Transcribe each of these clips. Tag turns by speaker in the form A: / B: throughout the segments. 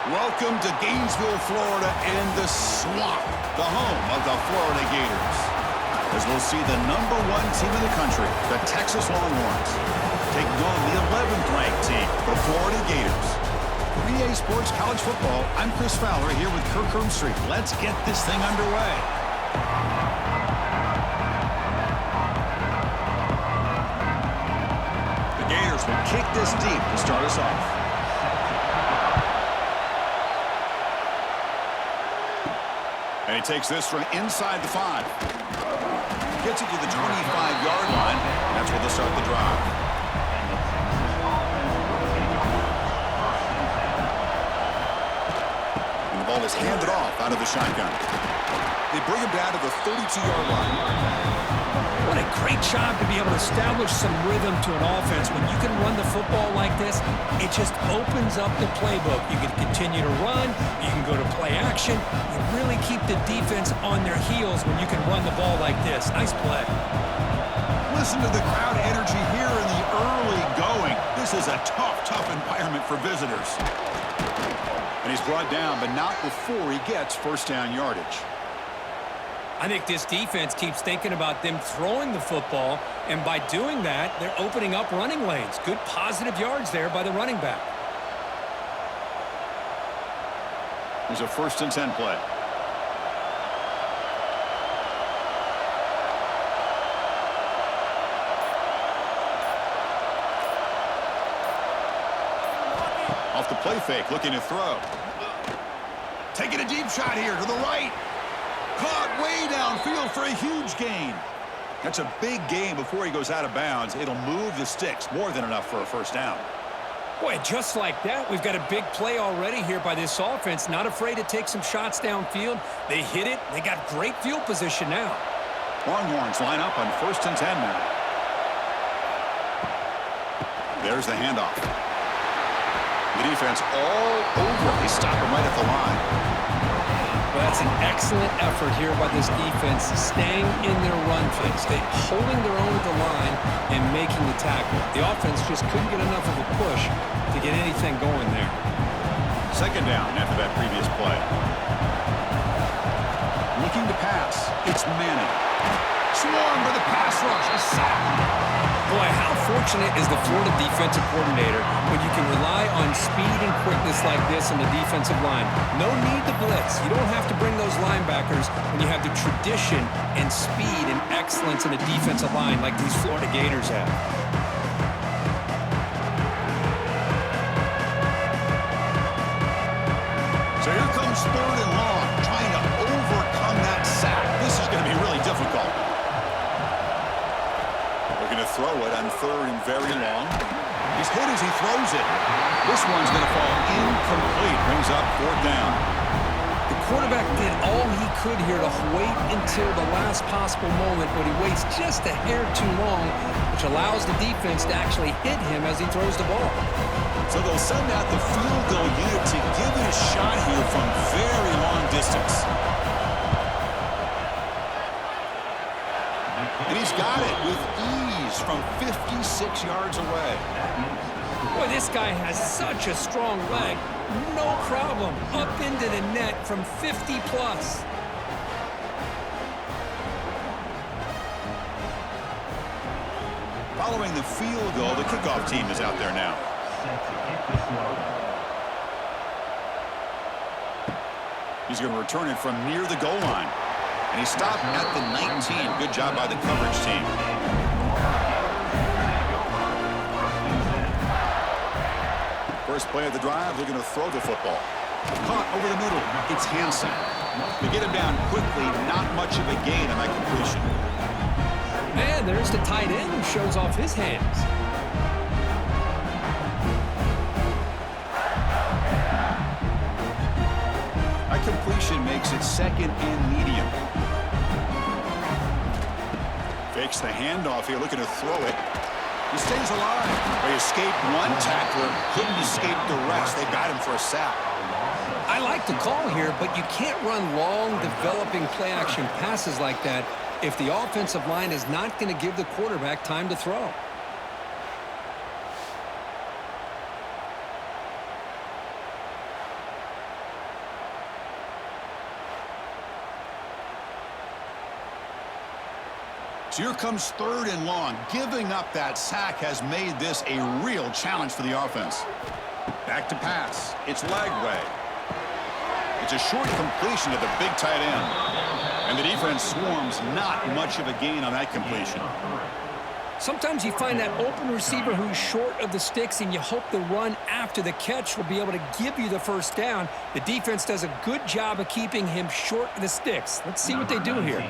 A: Welcome to Gainesville, Florida, and the swamp, the home of the Florida Gators. As we'll see the #1 team in the country, the Texas Longhorns, taking on the 11th ranked team, the Florida Gators. For EA Sports College Football, I'm Chris Fowler here with Kirk Hermstreet. Let's get this thing underway. The Gators will kick this deep to start us off. And he takes this from inside the 5. Gets it to the 25-yard line. That's where they'll start the drive. And the ball is handed off out of the shotgun. They bring him down to the 32-yard line.
B: What a great job to be able to establish some rhythm to an offense. When you can run the football like this, it just opens up the playbook. You can continue to run. You can go to play action. You really keep the defense on their heels when you can run the ball like this. Nice play.
A: Listen to the crowd energy here in the early going. This is a tough environment for visitors. And he's brought down, but not before he gets first down yardage.
B: I think this defense keeps thinking about them throwing the football, and by doing that, they're opening up running lanes. Good positive yards there by the running back.
A: There's a 1st and 10 play. Off the play fake, looking to throw. Taking a deep shot here to the right. Caught way downfield for a huge gain. That's a big gain before he goes out of bounds. It'll move the sticks, more than enough for a first down.
B: Boy, just like that, we've got a big play already here by this offense. Not afraid to take some shots downfield. They hit it. They got great field position now.
A: Longhorns line up on 1st and 10 now. There's the handoff. The defense all over. They stop him right at the line.
B: Well, that's an excellent effort here by this defense, staying in their run fix. They're holding their own at the line and making the tackle. The offense just couldn't get enough of a push to get anything going there.
A: 2nd down after that previous play. Looking to pass. It's Manning. Swarmed by the pass rush. A sack.
B: Boy, how fortunate is the Florida defensive coordinator when you can rely on speed and quickness like this on the defensive line. No need to blitz. You don't have to bring those linebackers when you have the tradition and speed and excellence in a defensive line like these Florida Gators have.
A: So here comes 3rd and long, trying to overcome that sack. This is going to be really difficult. Looking to throw it on 3rd and very long. He's hit as he throws it. This one's going to fall incomplete. Brings up 4th down.
B: The quarterback did all he could here to wait until the last possible moment, but he waits just a hair too long, which allows the defense to actually hit him as he throws the ball.
A: So they'll send out the field goal unit to give it a shot here from very long distance. And he's got it with ease from 56 yards away.
B: Boy, this guy has such a strong leg. No problem. Up into the net from 50 plus.
A: Following the field goal, the kickoff team is out there now. He's going to return it from near the goal line. And he stopped at the 19. Good job by the coverage team. First play of the drive, they're going to throw the football. Caught over the middle. It's Hansen. They get him down quickly. Not much of a gain on that completion.
B: And there's the tight end who shows off his hands.
A: That completion makes it 2nd and medium. Fakes the handoff here, looking to throw it. He stays alive. They escaped one tackler, couldn't escape the rest. They got him for a sack.
B: I like the call here, but you can't run long, developing play-action passes like that if the offensive line is not going to give the quarterback time to throw.
A: So here comes 3rd and long. Giving up that sack has made this a real challenge for the offense. Back to pass. It's Lagway. It's a short completion to the big tight end. And the defense swarms. Not much of a gain on that completion.
B: Sometimes you find that open receiver who's short of the sticks, and you hope the run after the catch will be able to give you the first down. The defense does a good job of keeping him short of the sticks. Let's see what they do here.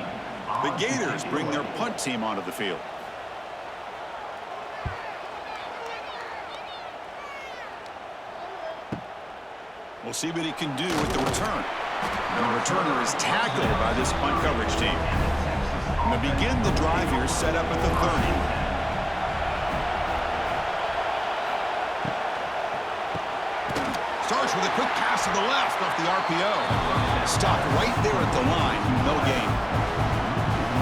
A: The Gators bring their punt team onto the field. We'll see what he can do with the return. And the returner is tackled by this punt coverage team. And they begin the drive here, set up at the 30. Starts with a quick pass to the left off the RPO. Stopped right there at the line. No gain.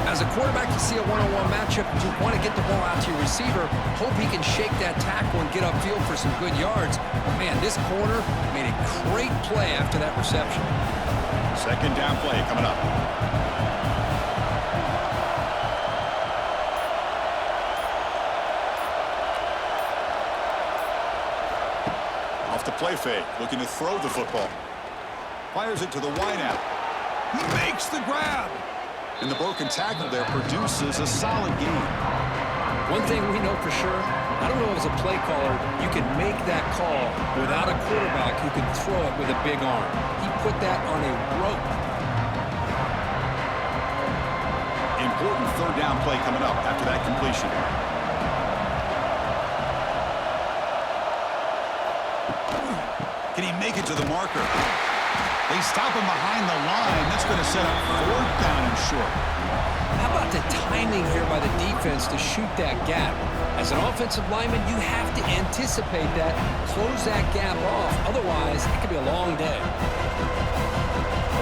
B: As a quarterback, you see a one-on-one matchup. You want to get the ball out to your receiver. Hope he can shake that tackle and get upfield for some good yards. But man, this corner made a great play after that reception.
A: 2nd down play coming up. Off the play fake, looking to throw the football. Fires it to the wideout. He makes the grab. And the broken tackle there produces a solid gain.
B: One thing we know for sure, I don't know as a play caller, you can make that call without a quarterback who can throw it with a big arm. He put that on a rope.
A: Important 3rd down play coming up after that completion. Can he make it to the marker? They stop him behind the line. That's going to set up 4th down and short.
B: How about the timing here by the defense to shoot that gap? As an offensive lineman, you have to anticipate that, close that gap off. Otherwise, it could be a long day.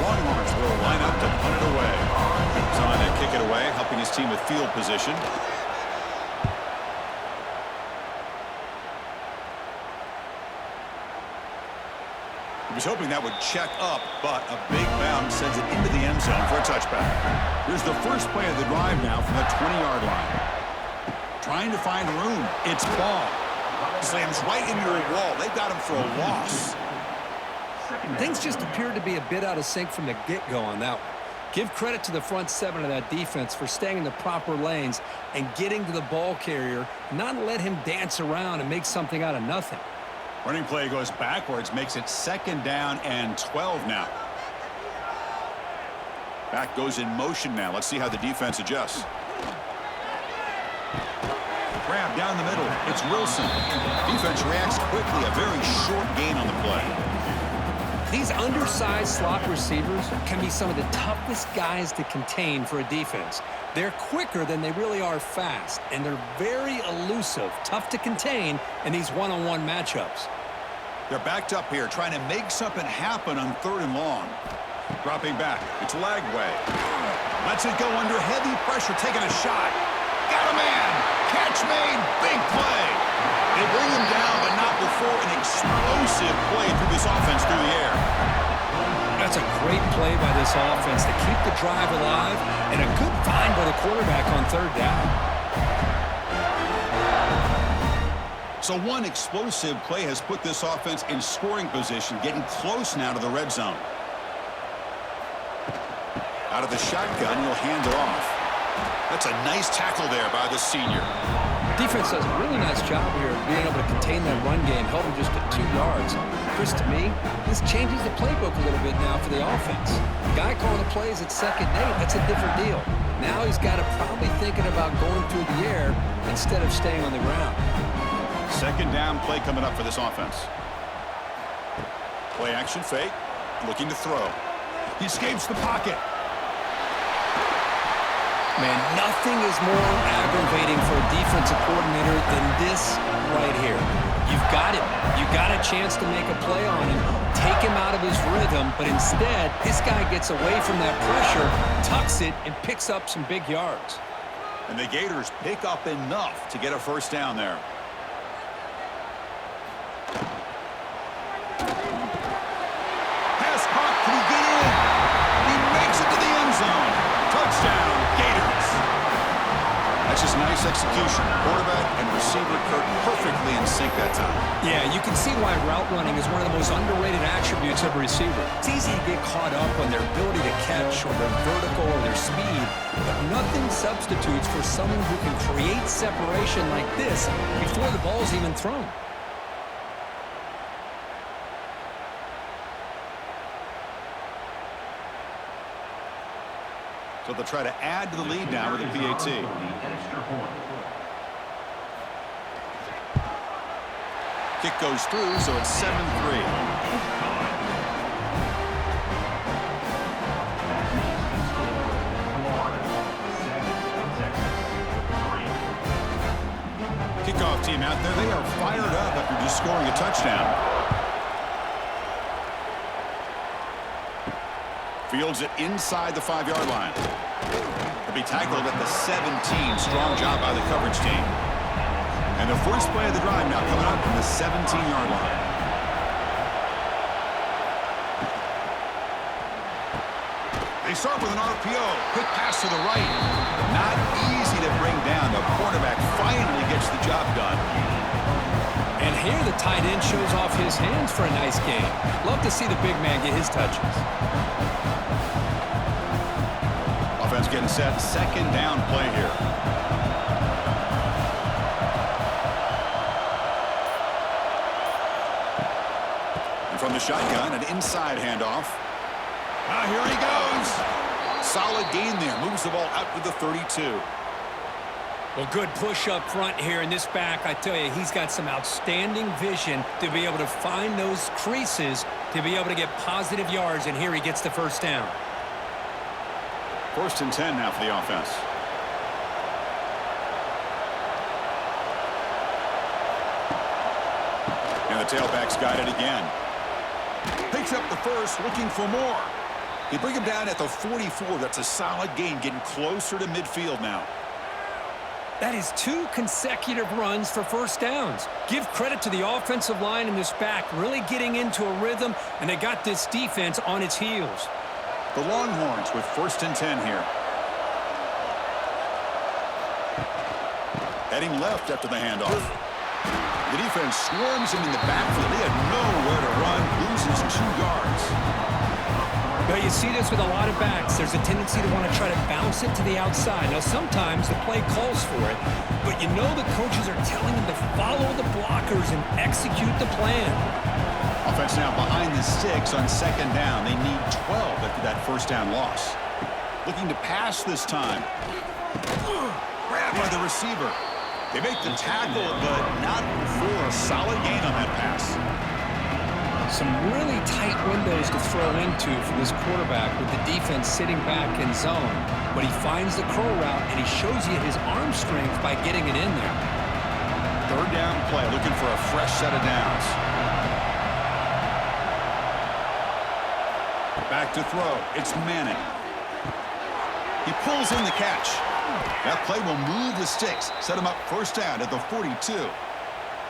A: Longhorns will line up to punt it away. He's on to kick it away, helping his team with field position. He was hoping that would check up, but a big bounce sends it into the end zone for a touchback. Here's the first play of the drive now from the 20-yard line. Trying to find room. It's ball. Slams right into a wall. They got him for a loss.
B: Things just appeared to be a bit out of sync from the get-go on that one. Give credit to the front 7 of that defense for staying in the proper lanes and getting to the ball carrier, not let him dance around and make something out of nothing.
A: Running play goes backwards, makes it 2nd down and 12 now. Back goes in motion now. Let's see how the defense adjusts. Grab down the middle. It's Wilson. Defense reacts quickly. A very short gain on the play.
B: These undersized slot receivers can be some of the toughest guys to contain for a defense. They're quicker than they really are fast, and they're very elusive, tough to contain in these one-on-one matchups.
A: They're backed up here, trying to make something happen on 3rd and long. Dropping back. It's Lagway. Lets it go under heavy pressure, taking a shot. Got a man. Catch made. Big play. They bring him down, but not before an explosive play through this offense through the air.
B: That's a great play by this offense to keep the drive alive, and a good find by the quarterback on 3rd down.
A: So one explosive play has put this offense in scoring position, getting close now to the red zone. Out of the shotgun, he'll hand it off. That's a nice tackle there by the senior.
B: Defense does a really nice job here of being able to contain that run game, held him just at 2 yards. Chris, to me, this changes the playbook a little bit now for the offense. The guy calling the plays at 2nd and 8, that's a different deal. Now he's got to probably thinking about going through the air instead of staying on the ground.
A: 2nd down play coming up for this offense. Play action fake, looking to throw. He escapes the pocket.
B: Man, nothing is more aggravating for a defensive coordinator than this right here. You've got him. You've got a chance to make a play on him, take him out of his rhythm, but instead, this guy gets away from that pressure, tucks it, and picks up some big yards.
A: And the Gators pick up enough to get a 1st down there. Pass caught. Can he get in? He makes it to the end zone. Touchdown, Gators. Nice execution. Quarterback and receiver perfectly in sync that time.
B: Yeah, you can see why route running is one of the most underrated attributes of a receiver. It's easy to get caught up on their ability to catch or their vertical or their speed, but nothing substitutes for someone who can create separation like this before the ball's even thrown.
A: So they'll try to add to the lead now with a PAT. Kick goes through, so it's 7-3. Kickoff team out there. They are fired up after just scoring a touchdown. Fields it inside the 5-yard line. He'll be tackled at the 17. Strong job by the coverage team. And the first play of the drive now coming up from the 17-yard line. They start with an RPO. Quick pass to the right. Not easy to bring down. The quarterback finally gets the job done.
B: And here the tight end shows off his hands for a nice game. Love to see the big man get his touches.
A: Offense getting set. Second down play here. And from the shotgun, an inside handoff. Here he goes. Solid gain there. Moves the ball out to the 32.
B: Well, good push up front here in this back. I tell you, he's got some outstanding vision to be able to find those creases to be able to get positive yards, and here he gets the first down.
A: First and 10 now for the offense. And the tailback's got it again. Picks up the first, looking for more. They bring him down at the 44. That's a solid gain, getting closer to midfield now.
B: That is 2 consecutive runs for first downs. Give credit to the offensive line in this back, really getting into a rhythm, and they got this defense on its heels.
A: The Longhorns with first and 10 here. Heading left after the handoff. The defense swarms him in the backfield. He had nowhere to run, loses 2 yards.
B: Now you see this with a lot of backs. There's a tendency to want to try to bounce it to the outside. Now sometimes the play calls for it, but you know the coaches are telling them to follow the blockers and execute the plan.
A: Offense now behind the 6 on second down. They need 12 after that first down loss. Looking to pass this time. Grabbed by the receiver. They make the tackle, but not for a solid gain on that pass.
B: Some really tight windows to throw into for this quarterback with the defense sitting back in zone. But he finds the curl route, and he shows you his arm strength by getting it in there.
A: Third down play, looking for a fresh set of downs. Back to throw. It's Manning. He pulls in the catch. That play will move the sticks, set him up first down at the 42.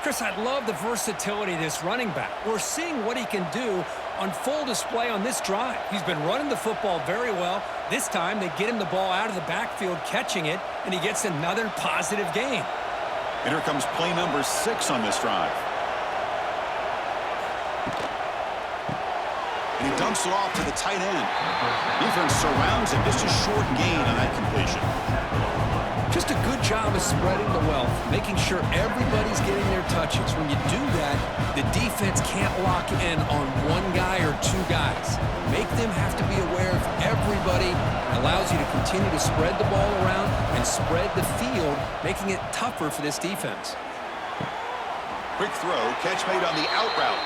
B: Chris, I love the versatility of this running back. We're seeing what he can do on full display on this drive. He's been running the football very well. This time, they get him the ball out of the backfield, catching it, and he gets another positive gain.
A: And here comes play number 6 on this drive. And he dumps it off to the tight end. Defense surrounds him. Just a short gain on that completion.
B: Just a good job of spreading the wealth, making sure everybody's getting their touches. When you do that, the defense can't lock in on one guy or 2 guys. Make them have to be aware of everybody. It allows you to continue to spread the ball around and spread the field, making it tougher for this defense.
A: Quick throw, catch made on the out route.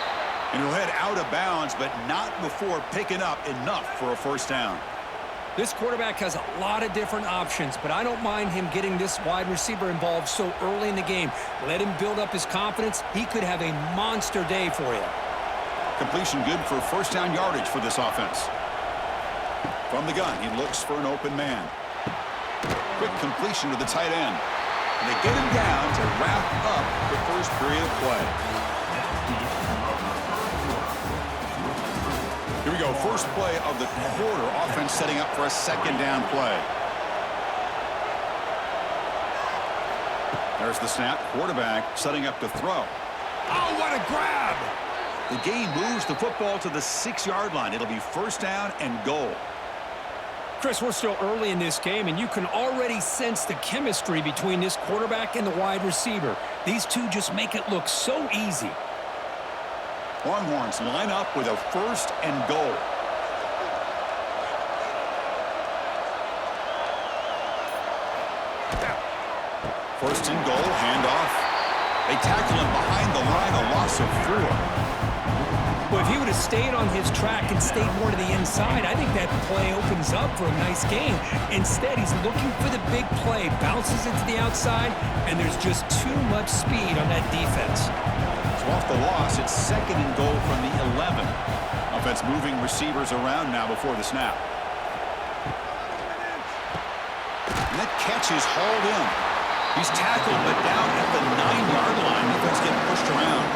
A: And he'll head out of bounds, but not before picking up enough for a first down.
B: This quarterback has a lot of different options, but I don't mind him getting this wide receiver involved so early in the game. Let him build up his confidence. He could have a monster day for you.
A: Completion good for first down yardage for this offense. From the gun, he looks for an open man. Quick completion to the tight end. And they get him down to wrap up the first period of play. Here we go, first play of the quarter. Offense setting up for a second down play. There's the snap. Quarterback setting up to throw.
B: Oh, what a grab!
A: The game moves the football to the 6-yard line. It'll be first down and goal.
B: Chris, we're still early in this game, and you can already sense the chemistry between this quarterback and the wide receiver. These two just make it look so easy.
A: Longhorns line up with a first and goal. First and goal, handoff. They tackle him behind the line, a loss of 4.
B: Well, if he would have stayed on his track and stayed more to the inside, I think that play opens up for a nice game. Instead, he's looking for the big play, bounces it to the outside, and there's just too much speed on that defense.
A: So off the loss, it's second and goal from the 11. Offense moving receivers around now before the snap. And that catch is hauled in. He's tackled, but down at the 9-yard line. Defense getting pushed around.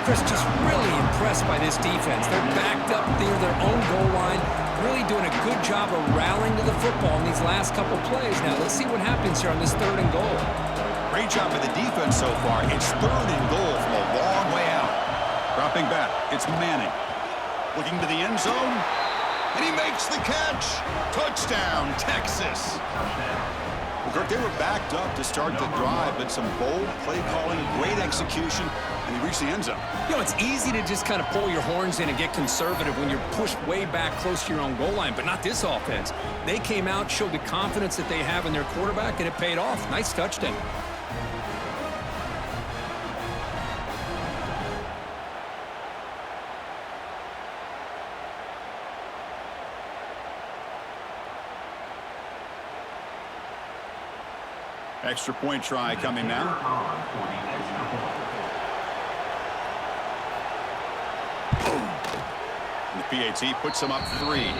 B: Chris, just really impressed by this defense. They're backed up near their own goal line, really doing a good job of rallying to the football in these last couple plays. Now, let's see what happens here on this third and goal.
A: Great job by the defense so far. It's third and goal from a long way out. Dropping back, it's Manning. Looking to the end zone, and he makes the catch. Touchdown, Texas. Well, Kirk, they were backed up to start the drive, but some bold play calling, great execution, and he reached the end zone.
B: You know, it's easy to just kind of pull your horns in and get conservative when you're pushed way back close to your own goal line, but not this offense. They came out, showed the confidence that they have in their quarterback, and it paid off. Nice touchdown.
A: Extra point try coming now. And the PAT puts him up 3.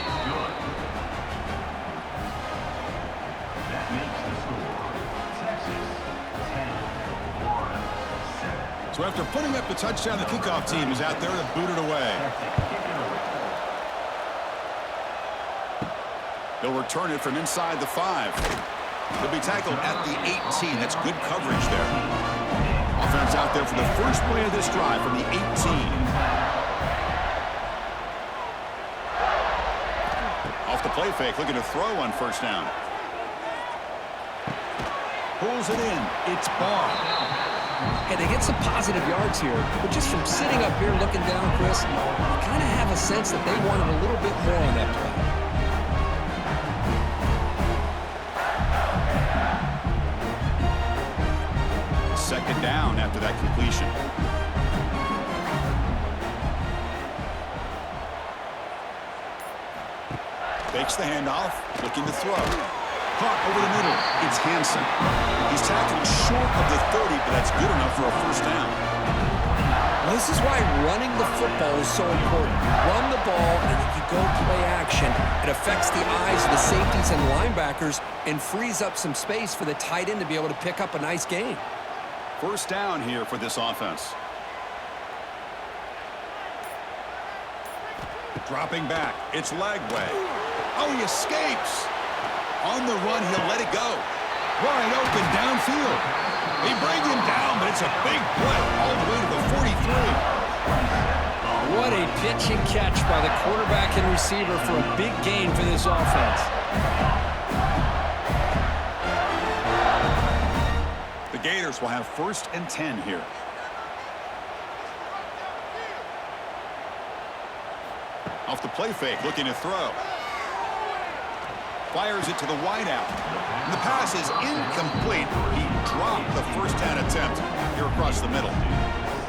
A: So after putting up the touchdown, the kickoff team is out there to boot it away. They'll return it from inside the 5. They'll be tackled at the 18. That's good coverage there. Offense out there for the first play of this drive from the 18. Off the play fake, looking to throw on first down. Pulls it in. It's Barr.
B: Hey, they get some positive yards here, but just from sitting up here looking down, Chris, you kind of have a sense that they wanted a little bit more on that play.
A: Second down after that completion. Fakes the handoff, looking to throw. Caught over the middle. It's Hansen. He's tackled short of the 30, but that's good enough for a first down.
B: Well, this is why running the football is so important. Run the ball, and then you go play action. It affects the eyes of the safeties and linebackers and frees up some space for the tight end to be able to pick up a nice gain.
A: First down here for this offense. Dropping back. It's Lagway. Oh, he escapes. On the run, he'll let it go. Wide open downfield. They bring him down, but it's a big play all the way to the 43.
B: What a pitch and catch by the quarterback and receiver for a big gain for this offense.
A: The Gators will have first and 10 here. Off the play fake, looking to throw. Fires it to the wideout. And the pass is incomplete. He dropped the first down attempt here across the middle.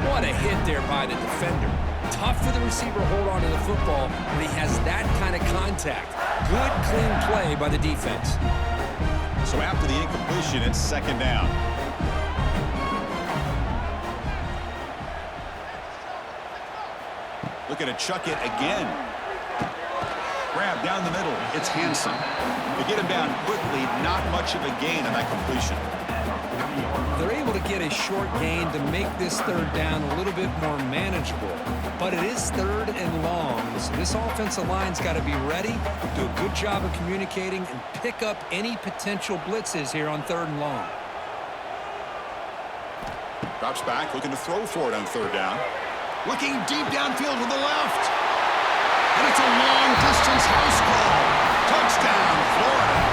B: What a hit there by the defender. Tough for the receiver to hold on to the football when he has that kind of contact. Good, clean play by the defense.
A: So after the incompletion, it's second down. Looking to chuck it again. Grab down the middle. It's Hansen. They get him down quickly. Not much of a gain on that completion.
B: They're able to get a short gain to make this third down a little bit more manageable. But it is third and long. So this offensive line's got to be ready, do a good job of communicating, and pick up any potential blitzes here on third and long.
A: Drops back, looking to throw for it on third down. Looking deep downfield to the left. And it's a long-distance house call. Touchdown, Florida.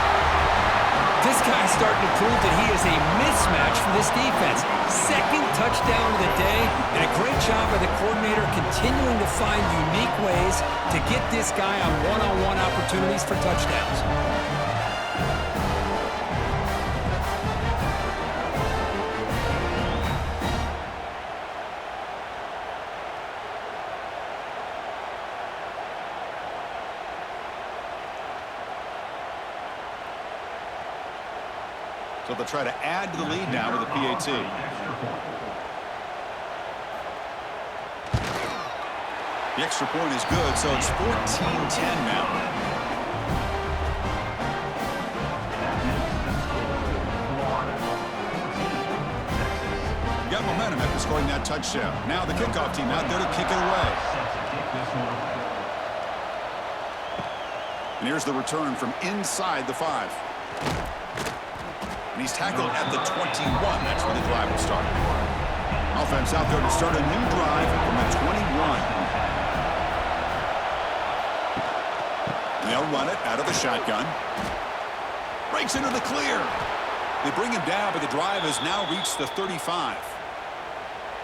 B: This guy's starting to prove that he is a mismatch for this defense. Second touchdown of the day, and a great job by the coordinator continuing to find unique ways to get this guy on one-on-one opportunities for touchdowns.
A: So they'll try to add to the lead now with a PAT. The extra point is good, so it's 14-10 now. Got momentum after scoring that touchdown. Now the kickoff team out there to kick it away. And here's the return from inside the 5. And he's tackled at the 21. That's where the drive will start. Offense out there to start a new drive from the 21. And they'll run it out of the shotgun. Breaks into the clear. They bring him down, but the drive has now reached the 35.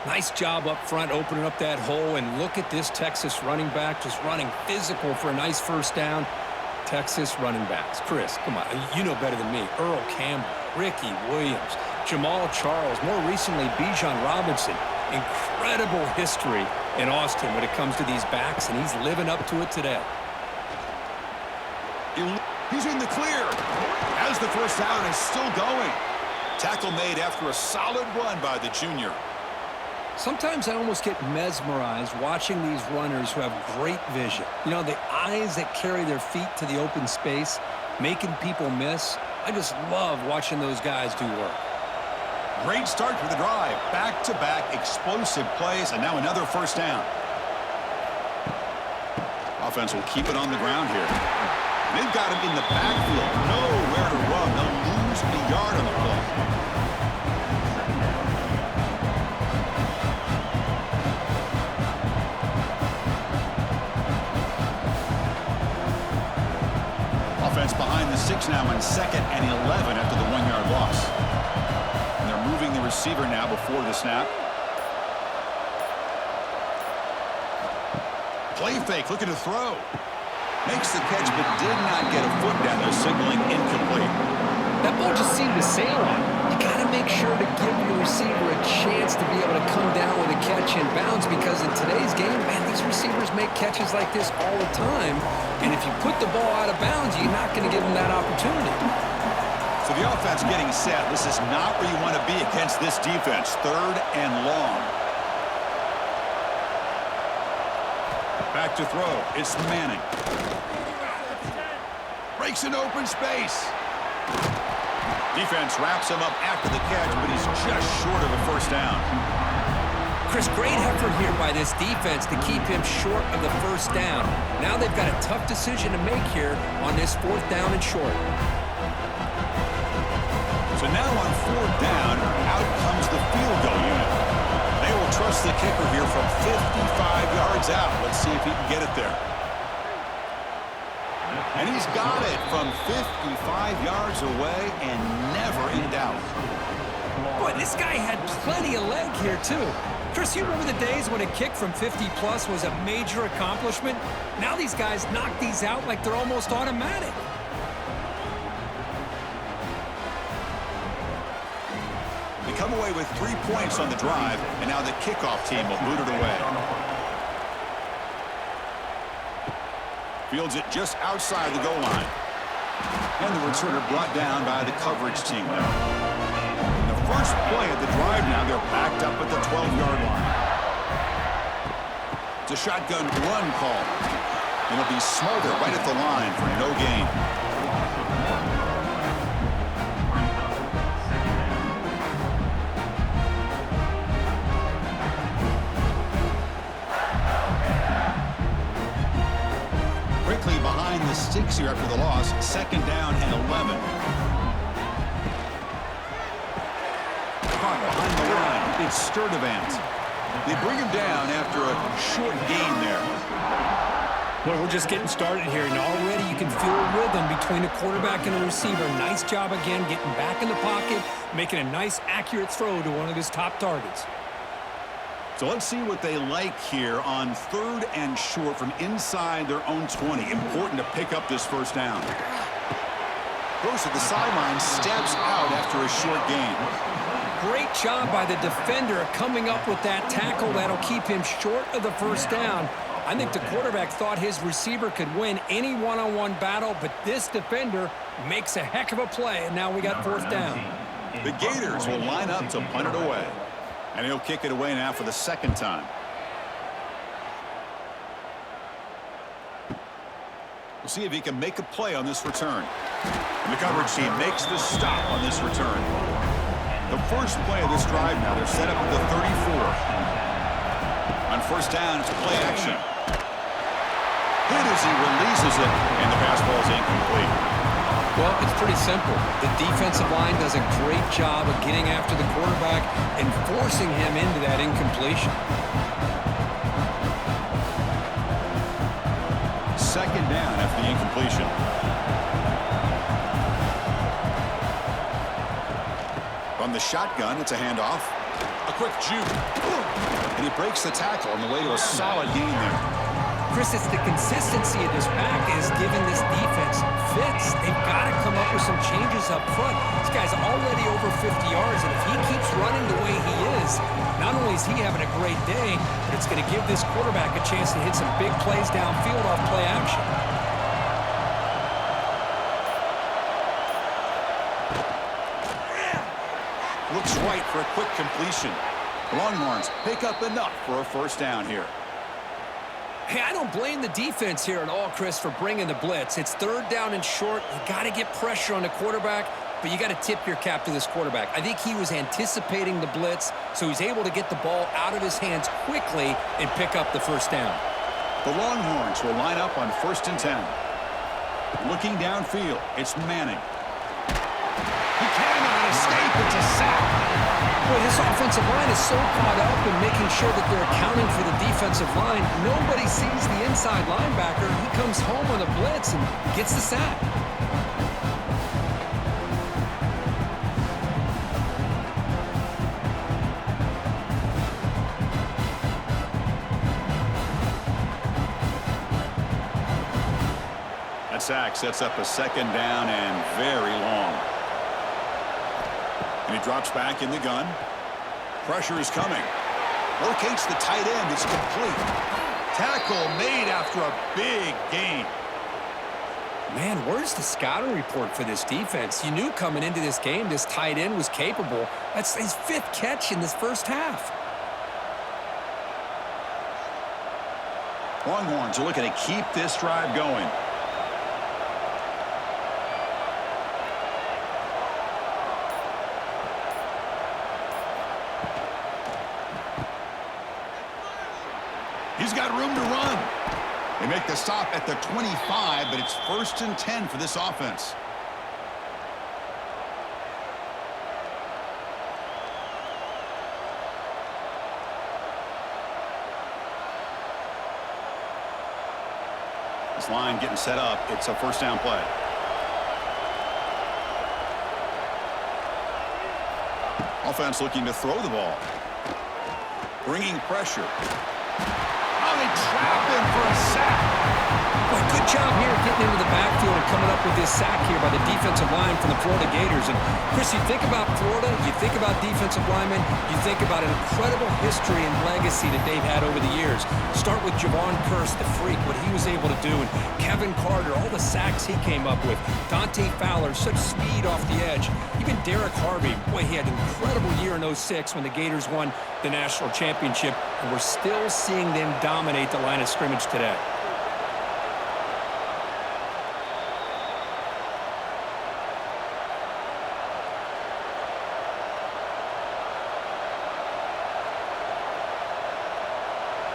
B: Nice job up front opening up that hole, and look at this Texas running back just running physical for a nice first down. Texas running backs. Chris, come on, you know better than me. Earl Campbell, Ricky Williams, Jamal Charles, more recently Bijan Robinson. Incredible history in Austin when it comes to these backs, and he's living up to it today.
A: He's in the clear as the first down is still going. Tackle made after a solid run by the junior.
B: Sometimes I almost get mesmerized watching these runners who have great vision. You know, the eyes that carry their feet to the open space, making people miss. I just love watching those guys do work.
A: Great start for the drive. Back-to-back explosive plays, and now another first down. Offense will keep it on the ground here. They've got him in the backfield. Nowhere to run. They'll lose a yard on the play. Offense behind the 6 now on 2nd and 11 after the 1-yard loss. And they're moving the receiver now before the snap. Play fake, looking to throw. Makes the catch, but did not get a foot down there, signaling incomplete.
B: That ball just seemed to sail on. You got to make sure to give your receiver a chance to be able to come down with a catch in bounds, because in today's game, man, these receivers make catches like this all the time. And if you put the ball out of bounds, you're not going to give them that opportunity.
A: So the offense getting set. This is not where you want to be against this defense. 3rd and long. Back to throw. It's Manning. Breaks an open space. Defense wraps him up after the catch, but he's just short of a first down.
B: Chris, great effort here by this defense to keep him short of the first down. Now they've got a tough decision to make here on this 4th down and short.
A: So now on 4th down, out comes the field goal unit. They will trust the kicker here from 55 yards out. Let's see if he can get it there. And he's got it from 55 yards away and never in doubt.
B: Boy, this guy had plenty of leg here, too. Chris, you remember the days when a kick from 50-plus was a major accomplishment? Now these guys knock these out like they're almost automatic.
A: They come away with 3 points on the drive, and now the kickoff team will boot it away. Fields it just outside the goal line. And the returner brought down by the coverage team now. The first play of the drive now, they're backed up at the 12-yard line. It's a shotgun run call. And it'll be Smolder right at the line for no gain. Behind the sticks here after the loss. 2nd down and 11. Caught behind the line. It's Sturdivant. They bring him down after a short gain there.
B: Well, we're just getting started here, and already you can feel a rhythm between a quarterback and a receiver. Nice job again getting back in the pocket, making a nice, accurate throw to one of his top targets.
A: So let's see what they like here on 3rd and short from inside their own 20. Important to pick up this first down. Goes to the sideline, steps out after a short gain.
B: Great job by the defender coming up with that tackle that'll keep him short of the first down. I think the quarterback thought his receiver could win any one-on-one battle, but this defender makes a heck of a play, and now we got 4th down.
A: The Gators will line up to punt it away. And he'll kick it away now for the 2nd time. We'll see if he can make a play on this return. And the coverage team makes the stop on this return. The first play of this drive now, they're set up at the 34. On 1st down, it's play action. Hit as he releases it, and the pass ball is incomplete.
B: Well, it's pretty simple. The defensive line does a great job of getting after the quarterback and forcing him into that incompletion.
A: 2nd down after the incompletion. From the shotgun, it's a handoff. A quick juke. And he breaks the tackle on the way to a solid gain there.
B: Chris, it's the consistency of this back is giving this defense fits. They've got to come up with some changes up front. This guy's already over 50 yards, and if he keeps running the way he is, not only is he having a great day, but it's going to give this quarterback a chance to hit some big plays downfield off play action.
A: Looks right for a quick completion. The Longhorns pick up enough for a 1st down here.
B: Hey, I don't blame the defense here at all, Chris, for bringing the blitz. It's 3rd down and short. You got to get pressure on the quarterback, but you got to tip your cap to this quarterback. I think he was anticipating the blitz, so he's able to get the ball out of his hands quickly and pick up the 1st down.
A: The Longhorns will line up on 1st and 10. Looking downfield, it's Manning. He cannot escape. It's a sack.
B: Boy, this offensive line is so caught up in making sure that they're accounting for the defensive line. Nobody sees the inside linebacker. He comes home on a blitz and gets the sack.
A: That sack sets up a 2nd down and very long. And he drops back in the gun. Pressure is coming. Locates the tight end. It's complete. Tackle made after a big gain.
B: Man, where's the scouting report for this defense? You knew coming into this game this tight end was capable. That's his 5th catch in this first half.
A: Longhorns are looking to keep this drive going. He's got room to run. They make the stop at the 25, but it's 1st and 10 for this offense. This line getting set up. It's a 1st down play. Offense looking to throw the ball. Bringing pressure. They trap him for a sack.
B: Boy, good job here getting into the backfield and coming up with this sack here by the defensive line from the Florida Gators. And, Chris, you think about Florida, you think about defensive linemen, you think about an incredible history and legacy that they've had over the years. Start with Javon Kearse, the freak, what he was able to do, and Kevin Carter, all the sacks he came up with. Dante Fowler, such speed off the edge. Even Derek Harvey, boy, he had an incredible year in '06 when the Gators won the national championship, and we're still seeing them dominate the line of scrimmage today.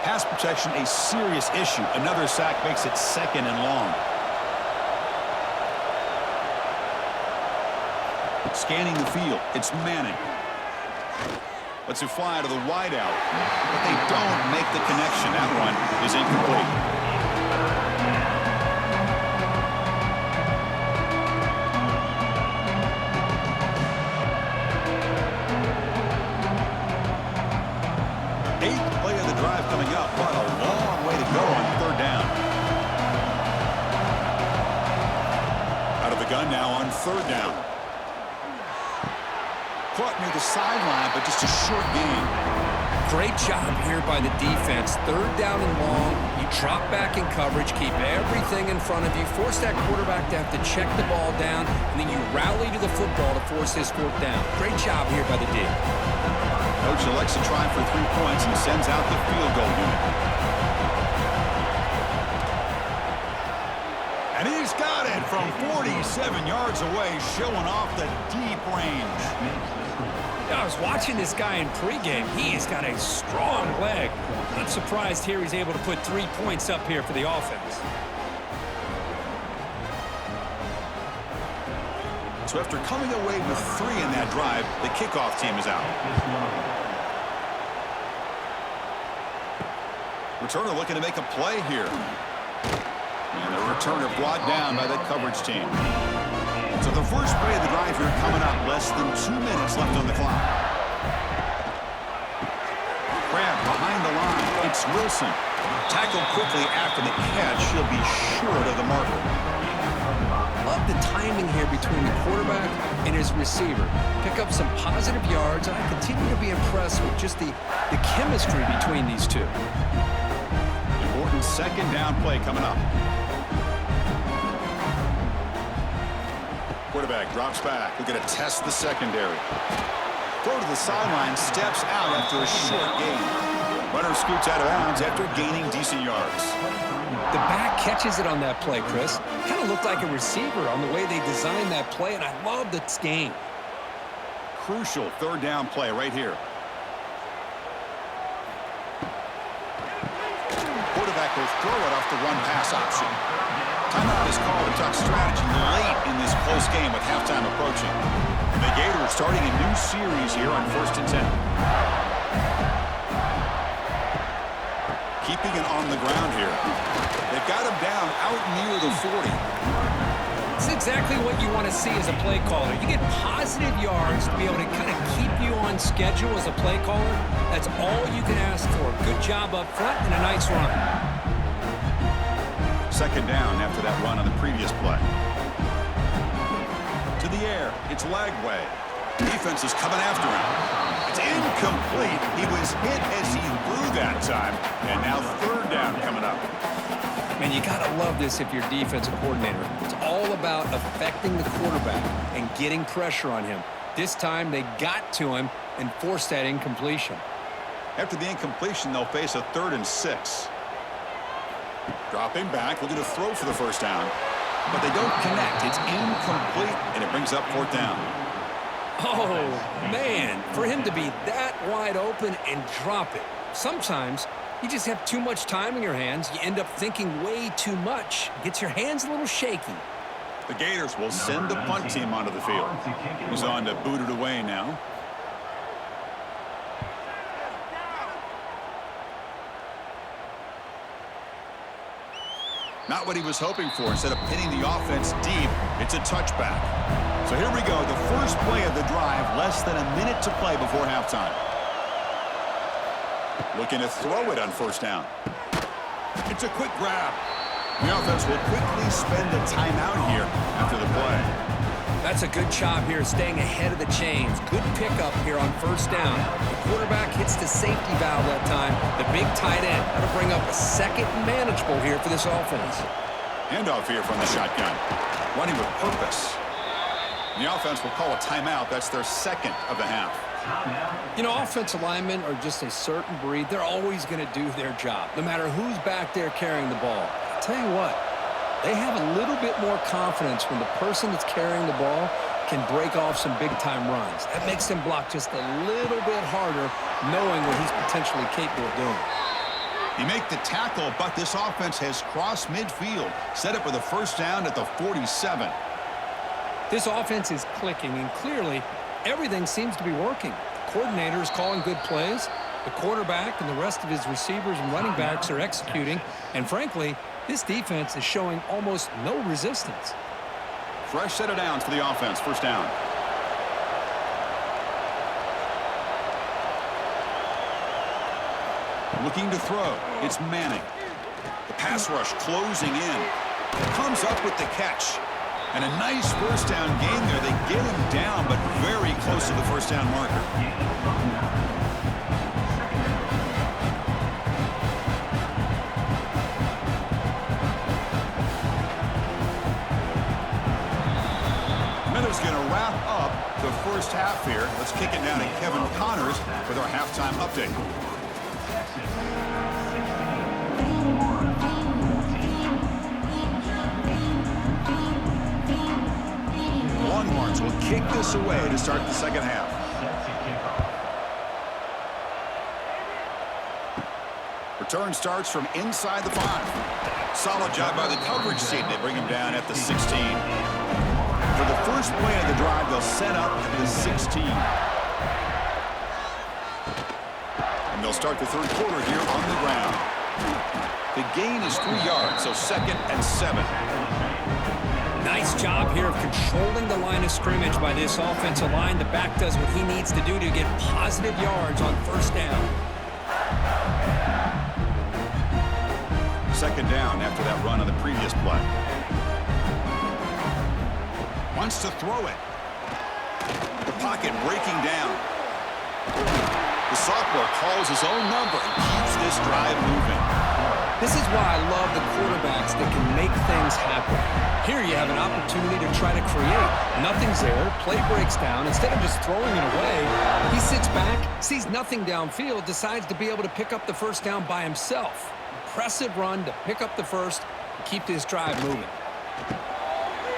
A: Pass protection, a serious issue. Another sack makes it 2nd and long. Scanning the field, it's Manning. Lets it fly to the wideout. But they don't make the connection. That one is incomplete. Eighth play of the drive coming up, but a long way to go on third down. Out of the gun now on third down. Caught near the sideline, but just a short gain.
B: Great job here by the defense. Third down and long. You drop back in coverage, keep everything in front of you, force that quarterback to have to check the ball down, and then you rally to the football to force this fourth down. Great job here by the D.
A: Coach elects to try for 3 points and sends out the field goal unit. And he's got it from 47 yards away, showing off the deep range.
B: I was watching this guy in pregame. He has got a strong leg. Not surprised here he's able to put 3 points up here for the offense.
A: So after coming away with 3 in that drive, the kickoff team is out. Returner looking to make a play here. And the returner brought down by that coverage team. So the first play of the drive here coming up. Less than 2 minutes left on the clock. Grab behind the line. It's Wilson. Tackled quickly after the catch. He'll be short of the marker.
B: Love the timing here between the quarterback and his receiver. Pick up some positive yards, and I continue to be impressed with just the chemistry between these two.
A: Important second down play coming up. Quarterback drops back. We're going to test the secondary. Throw to the sideline, steps out after a short gain. Runner scoots out of bounds after gaining decent yards.
B: The back catches it on that play, Chris. Kind of looked like a receiver on the way they designed that play, and I love this game.
A: Crucial third down play right here. Quarterback will throw it off the run-pass option. Timeout is called to talk strategy late in this close game with halftime approaching. And the Gators starting a new series here on 1st and 10. Keeping it on the ground here. They've got him down out near the 40.
B: It's exactly what you want to see as a play caller. You get positive yards to be able to kind of keep you on schedule as a play caller. That's all you can ask for. Good job up front and a nice run.
A: Second down after that run on the previous play. To the air. It's Lagway. Defense is coming after him. It's incomplete. He was hit as he threw that time. And now third down coming up.
B: Man, you got to love this if you're defensive coordinator. It's all about affecting the quarterback and getting pressure on him. This time they got to him and forced that incompletion.
A: After the incompletion, they'll face a 3rd and 6. Dropping back, looking to throw for the first down. But they don't connect. It's incomplete, and it brings up 4th down.
B: Oh, man, for him to be that wide open and drop it. Sometimes you just have too much time in your hands. You end up thinking way too much. Gets your hands a little shaky.
A: The Gators will send the punt team onto the field. He's on to boot it away now. Not what he was hoping for. Instead of pinning the offense deep, it's a touchback. So here we go. The first play of the drive, less than a minute to play before halftime. Looking to throw it on first down. It's a quick grab. The offense will quickly spend a timeout here after the play.
B: That's a good job here, staying ahead of the chains. Good pickup here on first down. The quarterback hits the safety valve that time. The big tight end. That'll bring up a second and manageable here for this offense.
A: Handoff here from the shotgun. Running with purpose. And the offense will call a timeout. That's their second of the half.
B: You know, offensive linemen are just a certain breed. They're always going to do their job, no matter who's back there carrying the ball. I'll tell you what, they have a little bit more confidence when the person that's carrying the ball can break off some big-time runs. That makes them block just a little bit harder, knowing what he's potentially capable of doing.
A: You make the tackle, but this offense has crossed midfield. Set up with a first down at the 47.
B: This offense is clicking, and clearly everything seems to be working. coordinator is calling good plays. The quarterback and the rest of his receivers and running backs are executing. And frankly, this defense is showing almost no resistance.
A: Fresh set of downs for the offense. First down. Looking to throw. It's Manning. The pass rush closing in. Comes up with the catch. And a nice first down gain there. They get him down, but very close to the first down marker. Minute's going to wrap up the first half here. Let's kick it down to Kevin Connors with our halftime update. Longhorns will kick this away to start the second half. Return starts from inside the 5. Solid job by the coverage team. They bring him down at the 16. For the first play of the drive, they'll set up at the 16. And they'll start the third quarter here on the ground. The gain is 3 yards, so 2nd and 7.
B: Nice job here of controlling the line of scrimmage by this offensive line. The back does what he needs to do to get positive yards on first down.
A: 2nd down after that run on the previous play. Wants to throw it. The pocket breaking down. The sophomore calls his own number and keeps this drive moving.
B: This is why I love the quarterbacks that can make things happen. Here you have an opportunity to try to create. Nothing's there. Play breaks down. Instead of just throwing it away, he sits back, sees nothing downfield, decides to be able to pick up the first down by himself. Impressive run to pick up the first and keep this drive moving.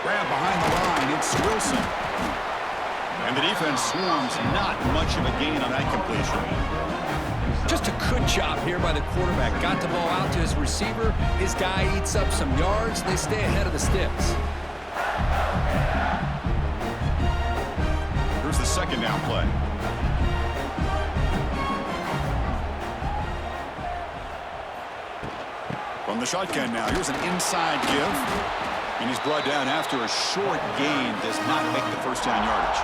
A: Grab behind the line. It's Wilson. And the defense swarms. Not much of a gain on that completion.
B: Just a good job here by the quarterback. Got the ball out to his receiver. His guy eats up some yards. They stay ahead of the sticks.
A: Here's the 2nd down play. From the shotgun now. Here's an inside give. And he's brought down after a short gain. Does not make the first down yardage.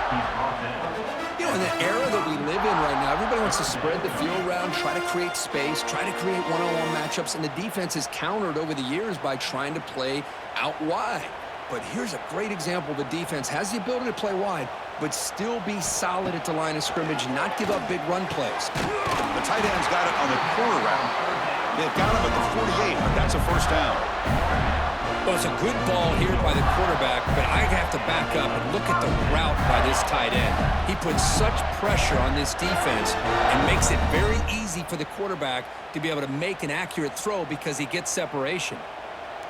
B: You know, in the era that we live in right now, everybody wants to spread the field around, try to create space, try to create one-on-one matchups, and the defense is countered over the years by trying to play out wide. But here's a great example. The defense has the ability to play wide, but still be solid at the line of scrimmage and not give up big run plays.
A: The tight end's got it on the corner route. They've got him at the 48, but that's a first down.
B: Well, it's a good ball here by the quarterback, but I have to back up and look at the route by this tight end. He puts such pressure on this defense and makes it very easy for the quarterback to be able to make an accurate throw because he gets separation.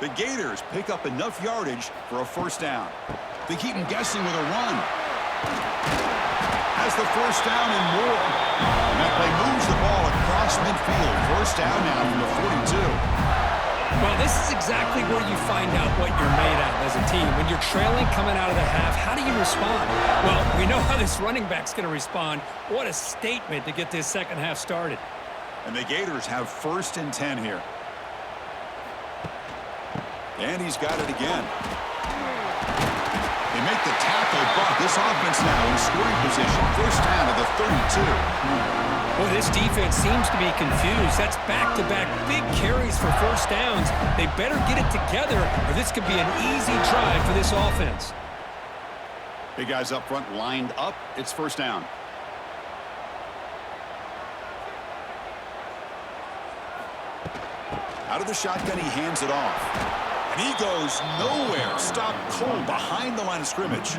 A: The Gators pick up enough yardage for a first down. They keep him guessing with a run. Has the first down and more. And that play moves the ball across midfield. First down now from the 42.
B: Well, this is exactly where you find out what you're made of as a team. When you're trailing coming out of the half, how do you respond? Well, we know how this running back's going to respond. What a statement to get this second half started.
A: And the Gators have 1st and 10 here. And he's got it again. They make the tackle, but this offense now in scoring position. First down to the 32.
B: Well, this defense seems to be confused. That's back-to-back big carries for first downs. They better get it together, or this could be an easy drive for this offense.
A: Big guys up front lined up. It's first down. Out of the shotgun, he hands it off. And he goes nowhere. Stopped cold behind the line of scrimmage.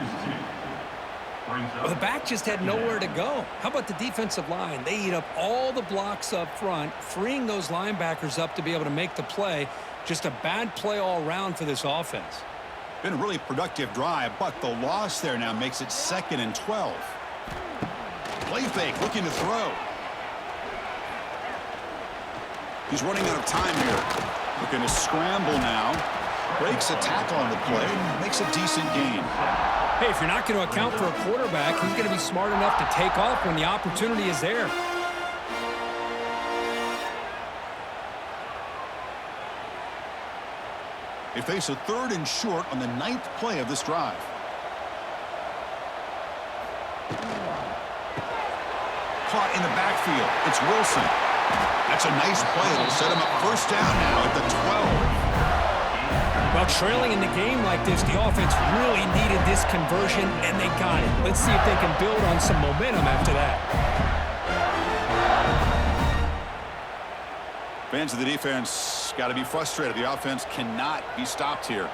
B: Well, the back just had nowhere to go. How about the defensive line? They eat up all the blocks up front, freeing those linebackers up to be able to make the play. Just a bad play all around for this offense.
A: Been a really productive drive, but the loss there now makes it 2nd and 12. Play fake, looking to throw. He's running out of time here. Looking to scramble now. Breaks a tackle on the play, makes a decent gain.
B: Hey, if you're not going to account for a quarterback, he's going to be smart enough to take off when the opportunity is there.
A: They face a 3rd and short on the 9th play of this drive. Caught in the backfield. It's Wilson. That's a nice play. It'll set him up first down now at the 12.
B: Well, trailing in the game like this, the offense really needed this conversion, and they got it. Let's see if they can build on some momentum after that.
A: Fans of the defense got to be frustrated. The offense cannot be stopped here.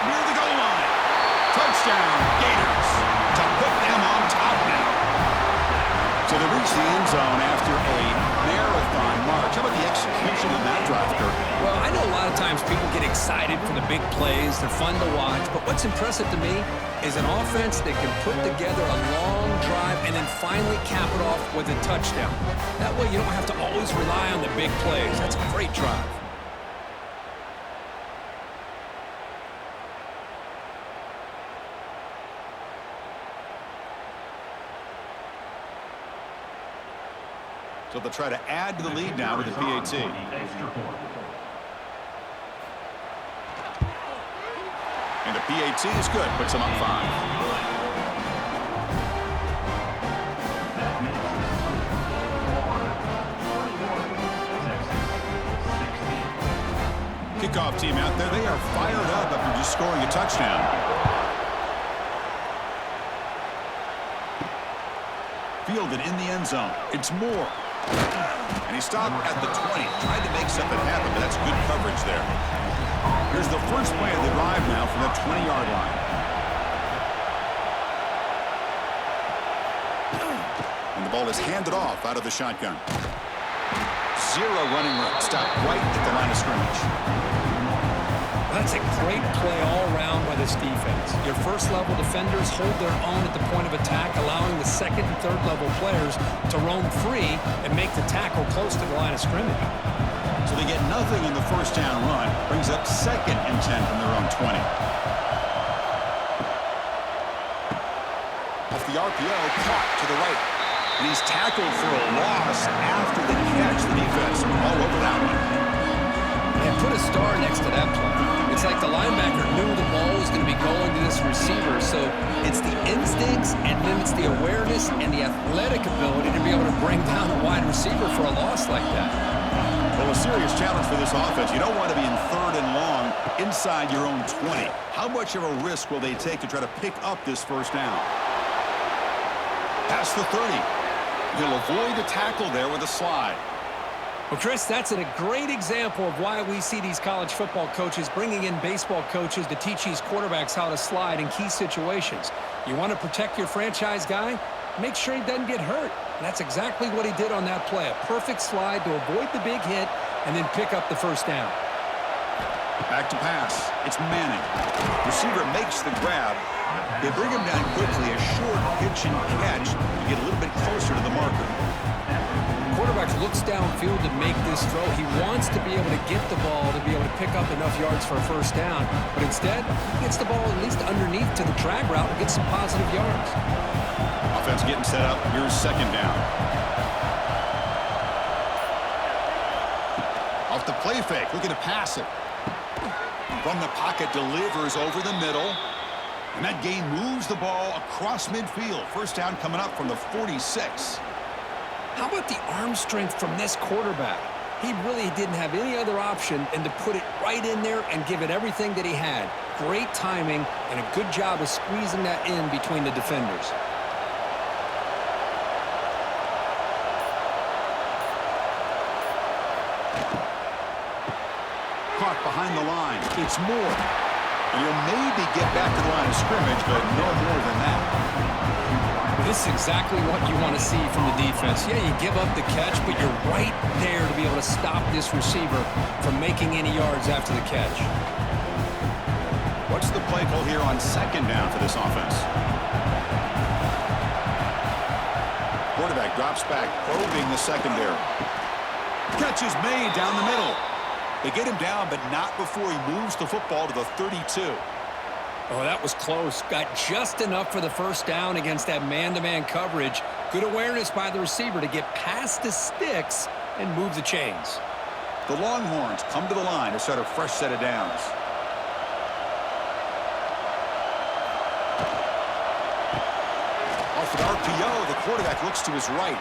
A: Near the goal line. Touchdown, Gators, to put them on top now. So they reach the end zone after a marathon march. How about the execution on that drive, Kirk?
B: Well, I know a lot of times people get excited for the big plays. They're fun to watch. But what's impressive to me is an offense that can put together a long drive and then finally cap it off with a touchdown. That way you don't have to always rely on the big plays. That's a great drive.
A: So they'll try to add to the lead now with the PAT. And the PAT is good. Puts them up 5. Kickoff team out there. They are fired up after just scoring a touchdown. Fielded in the end zone. It's Moore. And he stopped at the 20. Tried to make something happen, but that's good coverage there. Here's the first play of the drive now from the 20-yard line. And the ball is handed off out of the shotgun. 0 running room. Stopped right at the line of scrimmage.
B: That's a great play all around by this defense. Your first-level defenders hold their own at the point of attack, allowing the second and third-level players to roam free and make the tackle close to the line of scrimmage.
A: So they get nothing on the first down run. Brings up 2nd and 10 from their own 20. Off the RPO, caught to the right. And he's tackled for a loss after the catch. The defense all over that one.
B: And put a star next to that play. It's like the linebacker knew the ball was going to be going to this receiver, so it's the instincts and then it's the awareness and the athletic ability to be able to bring down a wide receiver for a loss like that.
A: Well, a serious challenge for this offense. You don't want to be in 3rd and long inside your own 20. How much of a risk will they take to try to pick up this first down? Past the 30. He'll avoid the tackle there with a slide.
B: Well, Chris, that's a great example of why we see these college football coaches bringing in baseball coaches to teach these quarterbacks how to slide in key situations. You want to protect your franchise guy? Make sure he doesn't get hurt. And that's exactly what he did on that play. A perfect slide to avoid the big hit and then pick up the first down.
A: Back to pass. It's Manning. Receiver makes the grab. They bring him down quickly. A short pitch and catch to get a little bit closer to the marker.
B: Quarterback looks downfield to make this throw. He wants to be able to get the ball to be able to pick up enough yards for a first down, but instead, he gets the ball at least underneath to the drag route and gets some positive yards.
A: Offense getting set up. Here's 2nd down. Off the play fake, looking to pass it. From the pocket, delivers over the middle. And that gain moves the ball across midfield. First down coming up from the 46.
B: How about the arm strength from this quarterback? He really didn't have any other option than to put it right in there and give it everything that he had. Great timing and a good job of squeezing that in between the defenders.
A: Caught behind the line. It's Moore. And he'll maybe get back to the line of scrimmage, but no more than that.
B: This is exactly what you want to see from the defense. Yeah, you give up the catch, but you're right there to be able to stop this receiver from making any yards after the catch.
A: What's the play call here on 2nd down for this offense? Quarterback drops back, probing the secondary. Catch is made down the middle. They get him down, but not before he moves the football to the 32.
B: Oh, that was close. Got just enough for the first down against that man-to-man coverage. Good awareness by the receiver to get past the sticks and move the chains.
A: The Longhorns come to the line to set a fresh set of downs. Off an RPO, the quarterback looks to his right.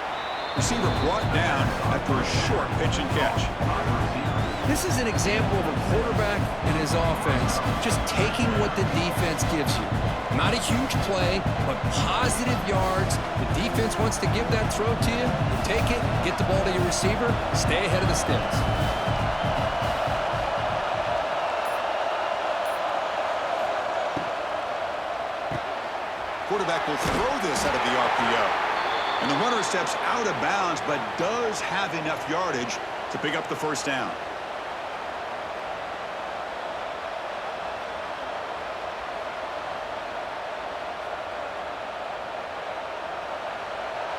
A: Receiver brought down after a short pitch and catch.
B: This is an example of a quarterback and his offense just taking what the defense gives you. Not a huge play, but positive yards. The defense wants to give that throw to you. You take it, get the ball to your receiver, stay ahead of the sticks.
A: Quarterback will throw this out of the RPO. And the runner steps out of bounds, but does have enough yardage to pick up the first down.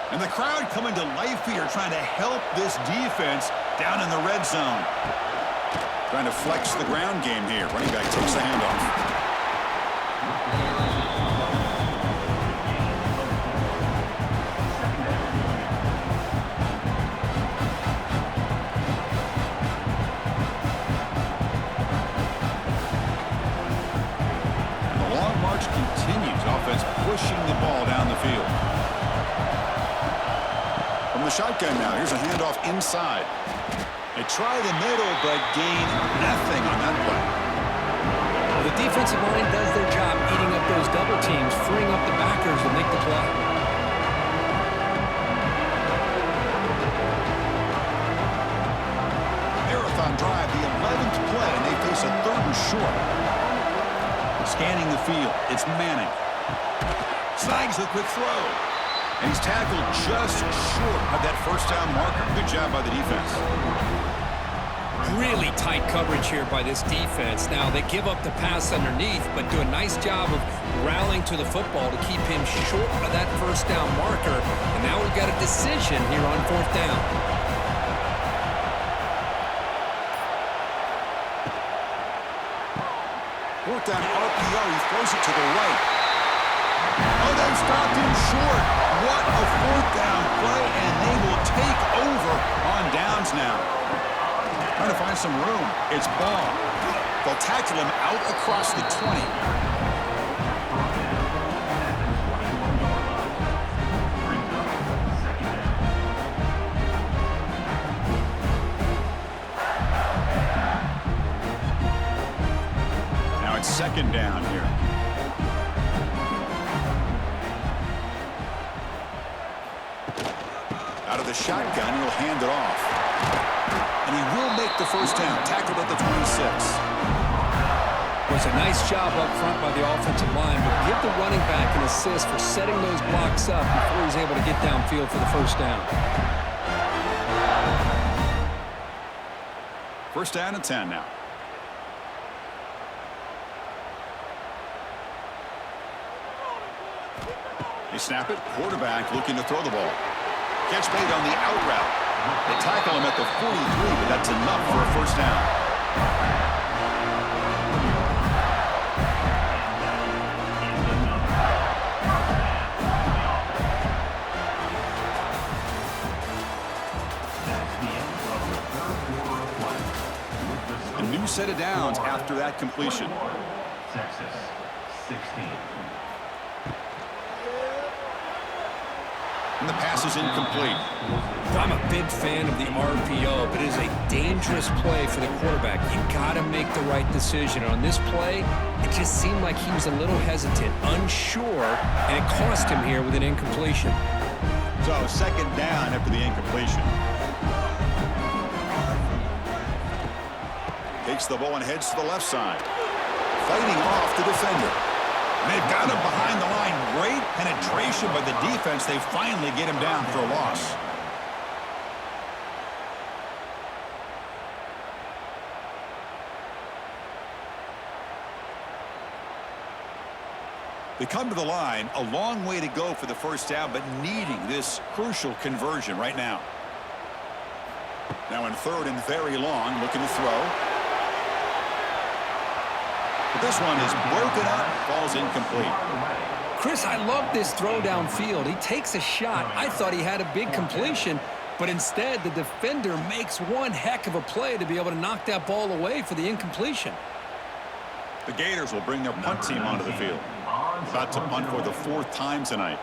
A: And the crowd coming to life here, trying to help this defense down in the red zone. Trying to flex the ground game here. Running back takes the handoff. Continues offense pushing the ball down the field. From the shotgun now, here's a handoff inside. They try the middle, but gain nothing on that play.
B: Well, the defensive line does their job eating up those double teams, freeing up the backers to make the play.
A: Marathon drive, the 11th play, and they face a 3rd and short. Scanning the field, it's Manning. Snags a quick throw. And he's tackled just short of that first down marker. Good job by the defense.
B: Really tight coverage here by this defense. Now, they give up the pass underneath, but do a nice job of rallying to the football to keep him short of that first down marker. And now we've got a decision here on 4th down.
A: Fourth down RPO, he throws it to the right. Oh, they stopped him short. What a 4th down play, and they will take over on downs now. Trying to find some room. It's Ball. They'll tackle him out across the 20. It's 2nd down here. Out of the shotgun, he'll hand it off. And he will make the first down, tackled at the 26.
B: It was a nice job up front by the offensive line, but give the running back an assist for setting those blocks up before he's able to get downfield for the first down.
A: First down and 10 now. They snap it. Quarterback looking to throw the ball. Catch made on the out route. They tackle him at the 43, but that's enough for a first down. A new set of downs after that completion.
C: Texas, 16.
A: And the pass is incomplete.
B: I'm a big fan of the RPO, but it is a dangerous play for the quarterback. You got to make the right decision. On this play, it just seemed like he was a little hesitant, unsure, and it cost him here with an incompletion.
A: So 2nd down after the incompletion. Takes the ball and heads to the left side. Fighting off the defender. And they've got him behind the line. Great penetration by the defense. They finally get him down for a loss. They come to the line, a long way to go for the first down, but needing this crucial conversion right now. Now in 3rd and very long, looking to throw. But this one is broken up, falls incomplete.
B: Chris, I love this throw downfield. He takes a shot. I thought he had a big completion, but instead the defender makes one heck of a play to be able to knock that ball away for the incompletion.
A: The Gators will bring their punt team onto the field. About to punt for the 4th time tonight.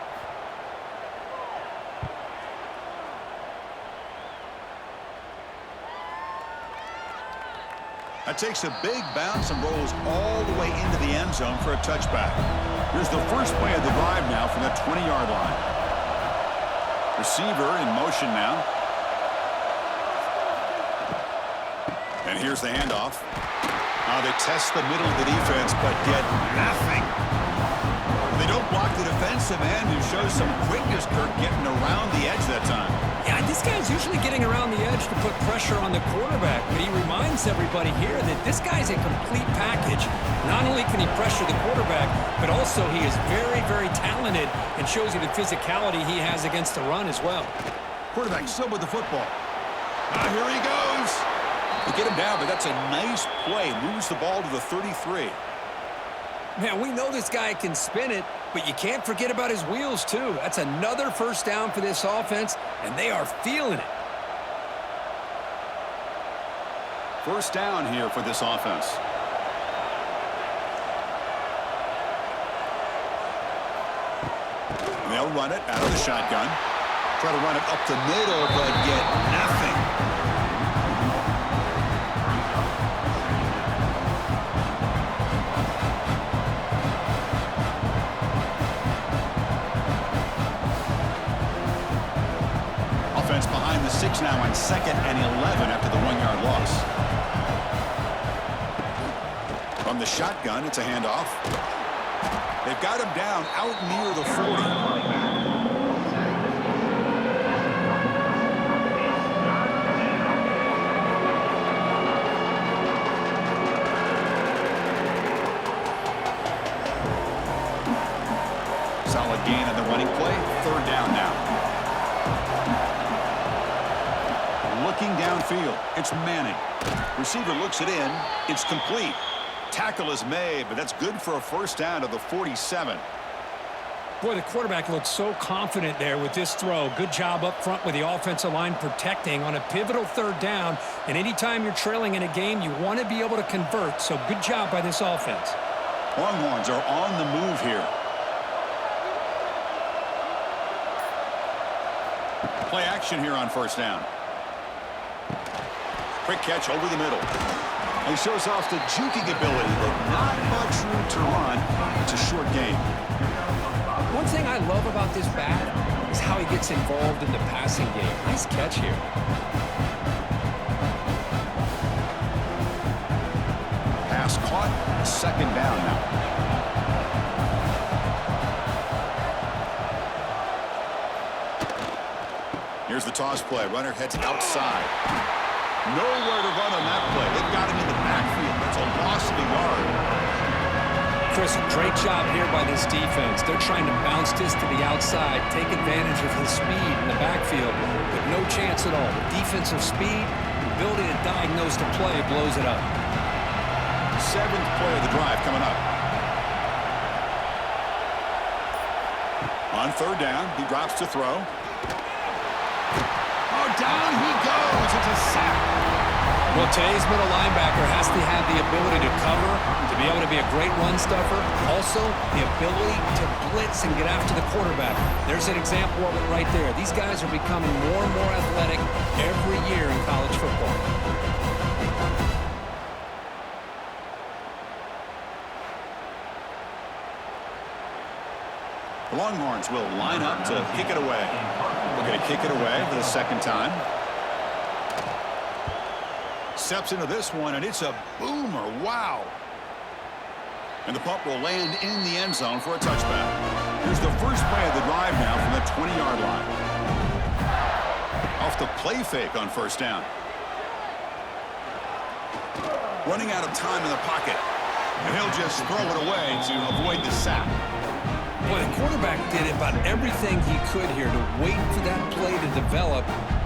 A: That takes a big bounce and rolls all the way into the end zone for a touchback. Here's the first play of the drive now from the 20-yard line. Receiver in motion now. And here's the handoff. They test the middle of the defense, but get nothing. They don't block the defensive end, who shows some quickness, Kirk, getting around the edge that time.
B: Yeah, this guy's usually getting around the edge to put pressure on the quarterback, but he reminds everybody here that this guy's a complete package. Not only can he pressure the quarterback, but also he is very, very talented and shows you the physicality he has against the run as well.
A: Quarterback still with the football. Here he goes. They get him down, but that's a nice play. Moves the ball to the 33.
B: Man, we know this guy can spin it, but you can't forget about his wheels, too. That's another first down for this offense, and they are feeling it.
A: First down here for this offense. And they'll run it out of the shotgun. Try to run it up the middle, but get nothing. Behind the 6 now on 2nd and 11 after the 1-yard loss. From the shotgun, it's a handoff. They've got him down out near the 40. Solid gain on the running play. 3rd down now. Looking downfield, it's Manning. Receiver looks it in. It's complete. Tackle is made, but that's good for a first down to the 47.
B: Boy, the quarterback looks so confident there with this throw. Good job up front with the offensive line protecting on a pivotal 3rd down. And anytime you're trailing in a game, you want to be able to convert. So good job by this offense.
A: Longhorns are on the move here. Play action here on first down. Quick catch over the middle. He shows off the juking ability, but not much room to run. It's a short game.
B: One thing I love about this back is how he gets involved in the passing game. Nice catch here.
A: Pass caught. 2nd down now. Here's the toss play. Runner heads outside. Nowhere to run on that play. They've got him in the backfield. That's a loss of a yard.
B: Chris, great job here by this defense. They're trying to bounce this to the outside, take advantage of his speed in the backfield, but no chance at all. The defensive speed, ability to diagnose the play, blows it up.
A: 7th play of the drive coming up. On 3rd down, he drops to throw. Down he goes. It's a sack.
B: Well, today's middle linebacker has to have the ability to cover, to be able to be a great run stuffer. Also, the ability to blitz and get after the quarterback. There's an example of it right there. These guys are becoming more and more athletic every year in college football.
A: The Longhorns will line up to kick it away. We're going to kick it away for the 2nd time. Steps into this one, and it's a boomer. Wow. And the punt will land in the end zone for a touchback. Here's the first play of the drive now from the 20-yard line. Off the play fake on first down. Running out of time in the pocket. And he'll just throw it away to avoid the sack.
B: Boy, the quarterback did about everything he could here to wait for that play to develop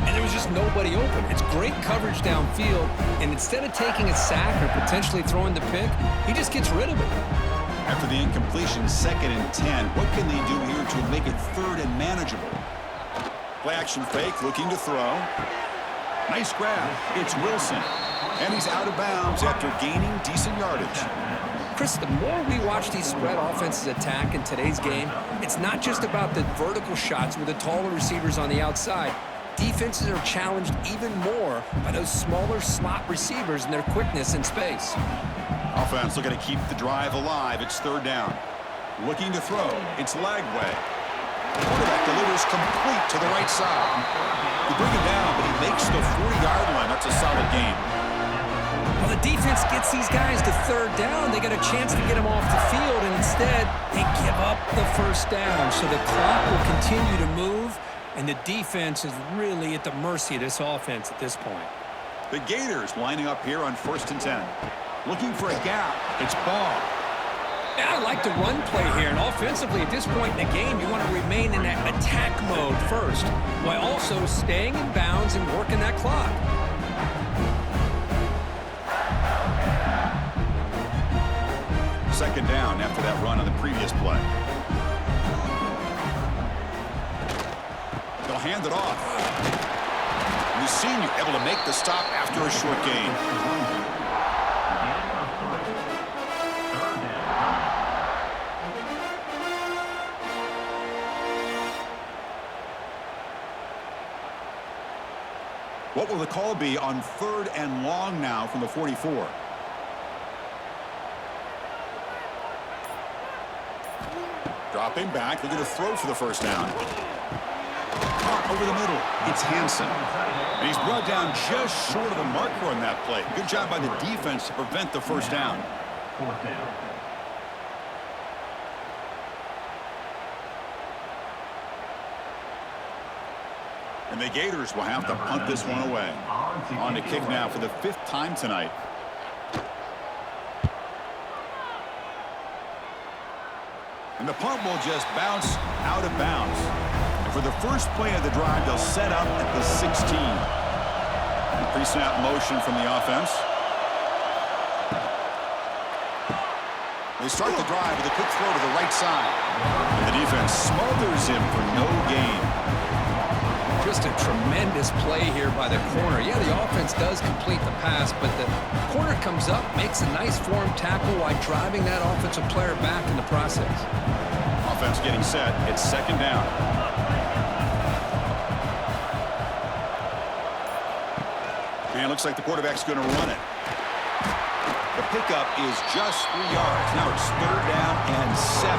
B: and there was just nobody open. It's great coverage downfield, and instead of taking a sack or potentially throwing the pick, he just gets rid of it.
A: After the incompletion, 2nd and 10, what can they do here to make it 3rd and manageable? Play action fake, looking to throw. Nice grab. It's Wilson. And he's out of bounds after gaining decent yardage.
B: Chris, the more we watch these spread offenses attack in today's game, it's not just about the vertical shots with the taller receivers on the outside. Defenses are challenged even more by those smaller slot receivers and their quickness in space.
A: Offense looking to keep the drive alive. It's 3rd down. Looking to throw. It's Lagway. Quarterback delivers complete to the right side. They bring him down, but he makes the 40-yard line. That's a solid gain.
B: Well, the defense gets these guys to 3rd down. They got a chance to get them off the field, and instead they give up the 1st down. So the clock will continue to move, and the defense is really at the mercy of this offense at this point.
A: The Gators lining up here on 1st and 10. Looking for a gap. It's Ball.
B: Yeah, I like the run play here, and offensively at this point in the game, you want to remain in that attack mode first, while also staying in bounds and working that clock.
A: Second down after that run on the previous play. They'll hand it off. And the senior able to make the stop after a short gain. What will the call be on 3rd and long now from the 44? Dropping back, looking to throw for the 1st down. Caught over the middle. It's Hansen. And he's brought down just short of the marker on that play. Good job by the defense to prevent the 1st down.
C: 4th down.
A: And the Gators will have to punt this one away. On to kick now for the 5th time tonight. And the punt will just bounce out of bounds. And for the first play of the drive, they'll set up at the 16. Pre-snap motion from the offense. They start the drive with a quick throw to the right side. And the defense smothers him for no gain.
B: Just a tremendous play here by the corner. Yeah, the offense does complete the pass, but the corner comes up, makes a nice form tackle while driving that offensive player back in the process.
A: Offense getting set. It's 2nd down. And it looks like the quarterback's going to run it. The pickup is just 3 yards. Now it's 3rd down and 7.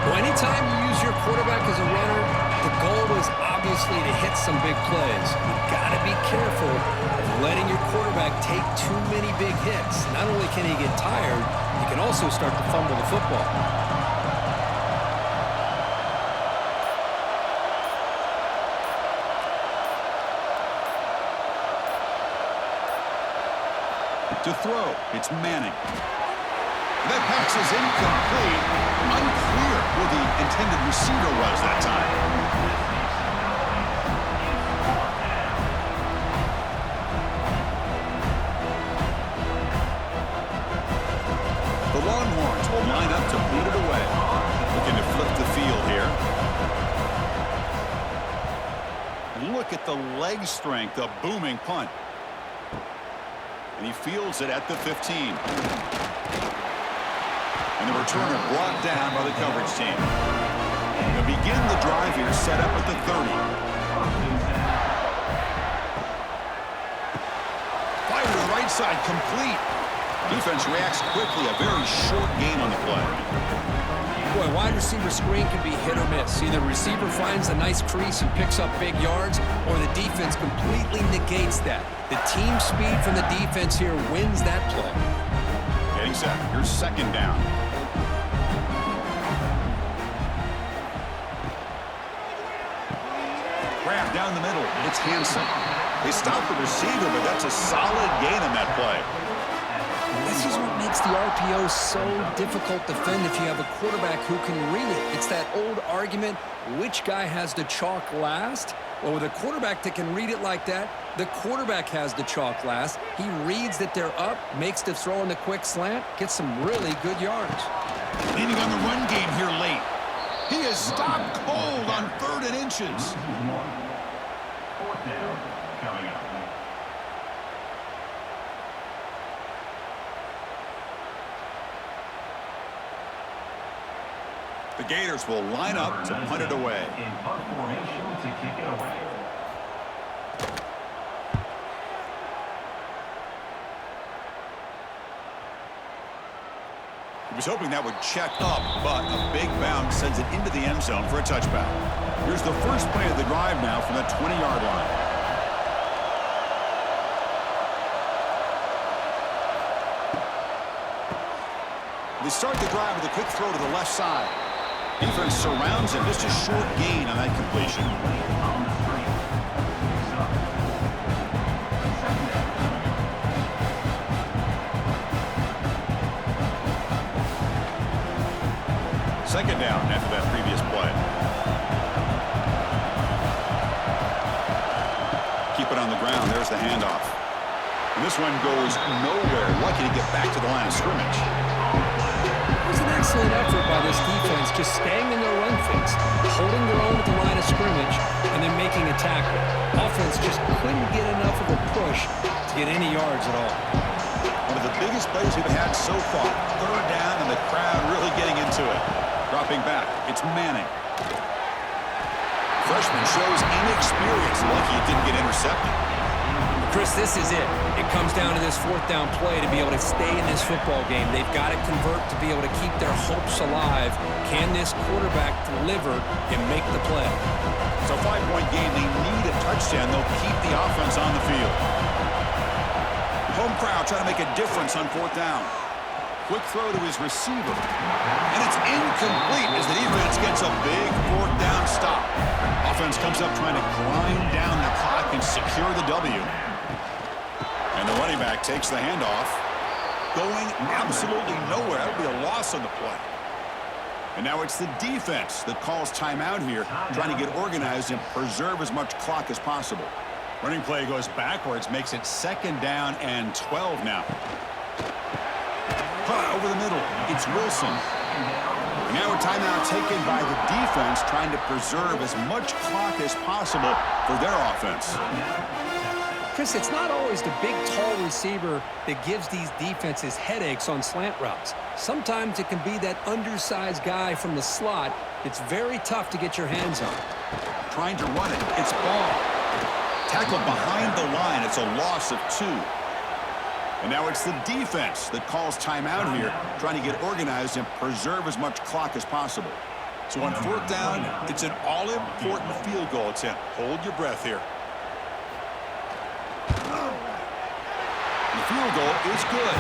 B: Well, anytime you use your quarterback as a runner, the goal is obviously to hit some big plays. You've got to be careful of letting your quarterback take too many big hits. Not only can he get tired, he can also start to fumble the football.
A: To throw, it's Manning. That pass is incomplete. Unclear who the intended receiver was that time. The Longhorns will line up to boot it away. Looking to flip the field here. And look at the leg strength, a booming punt. And he fields it at the 15. And the returner brought down by the coverage team. They'll begin the drive here, set up at the 30. Fire to the right side, complete. Defense reacts quickly, a very short gain on the play.
B: Boy, wide receiver screen can be hit or miss. Either the receiver finds a nice crease and picks up big yards, or the defense completely negates that. The team speed from the defense here wins that play.
A: Getting set. Here's 2nd down. Grab down the middle. It's Hansen. They stop the receiver, but that's a solid gain on that play.
B: This is what makes the RPO so difficult to defend if you have a quarterback who can read it. It's that old argument, which guy has the chalk last? Well, with a quarterback that can read it like that, the quarterback has the chalk glass. He reads that they're up, makes the throw in the quick slant, gets some really good yards.
A: Leaning on the run game here late. He is stopped cold on 3rd and inches.
C: 4th down coming up.
A: The Gators will line up to punt it away.
C: In punt formation to kick it away.
A: He was hoping that would check up, but a big bounce sends it into the end zone for a touchback. Here's the first play of the drive now from the 20-yard line. They start the drive with a quick throw to the left side. Defense surrounds him. Just a short gain on that completion. Second down after that previous play. Keep it on the ground. There's the handoff. And this one goes nowhere. Lucky to get back to the line of scrimmage.
B: It was an excellent effort by this defense, just staying in their run fence, holding their own at the line of scrimmage, and then making a tackle. Offense just couldn't get enough of a push to get any yards at all.
A: One of the biggest plays we've had so far. 3rd down, and the crowd really getting into it. Dropping back, it's Manning. Freshman shows inexperience. Lucky it didn't get intercepted.
B: Chris, this is it. It comes down to this 4th down play to be able to stay in this football game. They've got to convert to be able to keep their hopes alive. Can this quarterback deliver and make the play?
A: It's a 5-point game. They need a touchdown. They'll keep the offense on the field. Home crowd trying to make a difference on 4th down. Quick throw to his receiver. And it's incomplete as the defense gets a big 4th down stop. Offense comes up trying to grind down the clock and secure the W. And the running back takes the handoff. Going absolutely nowhere. That would be a loss on the play. And now it's the defense that calls timeout here, trying to get organized and preserve as much clock as possible. Running play goes backwards, makes it 2nd down and 12 now. Over the middle, it's Wilson. And now a timeout taken by the defense, trying to preserve as much clock as possible for their offense.
B: Chris, it's not always the big, tall receiver that gives these defenses headaches on slant routes. Sometimes it can be that undersized guy from the slot that's very tough to get your hands on.
A: Trying to run it, it's ball. Tackled behind the line, it's a loss of 2. And now it's the defense that calls timeout here, trying to get organized and preserve as much clock as possible. So on 4th down, it's an all-important field goal attempt. Hold your breath here. The field goal is good.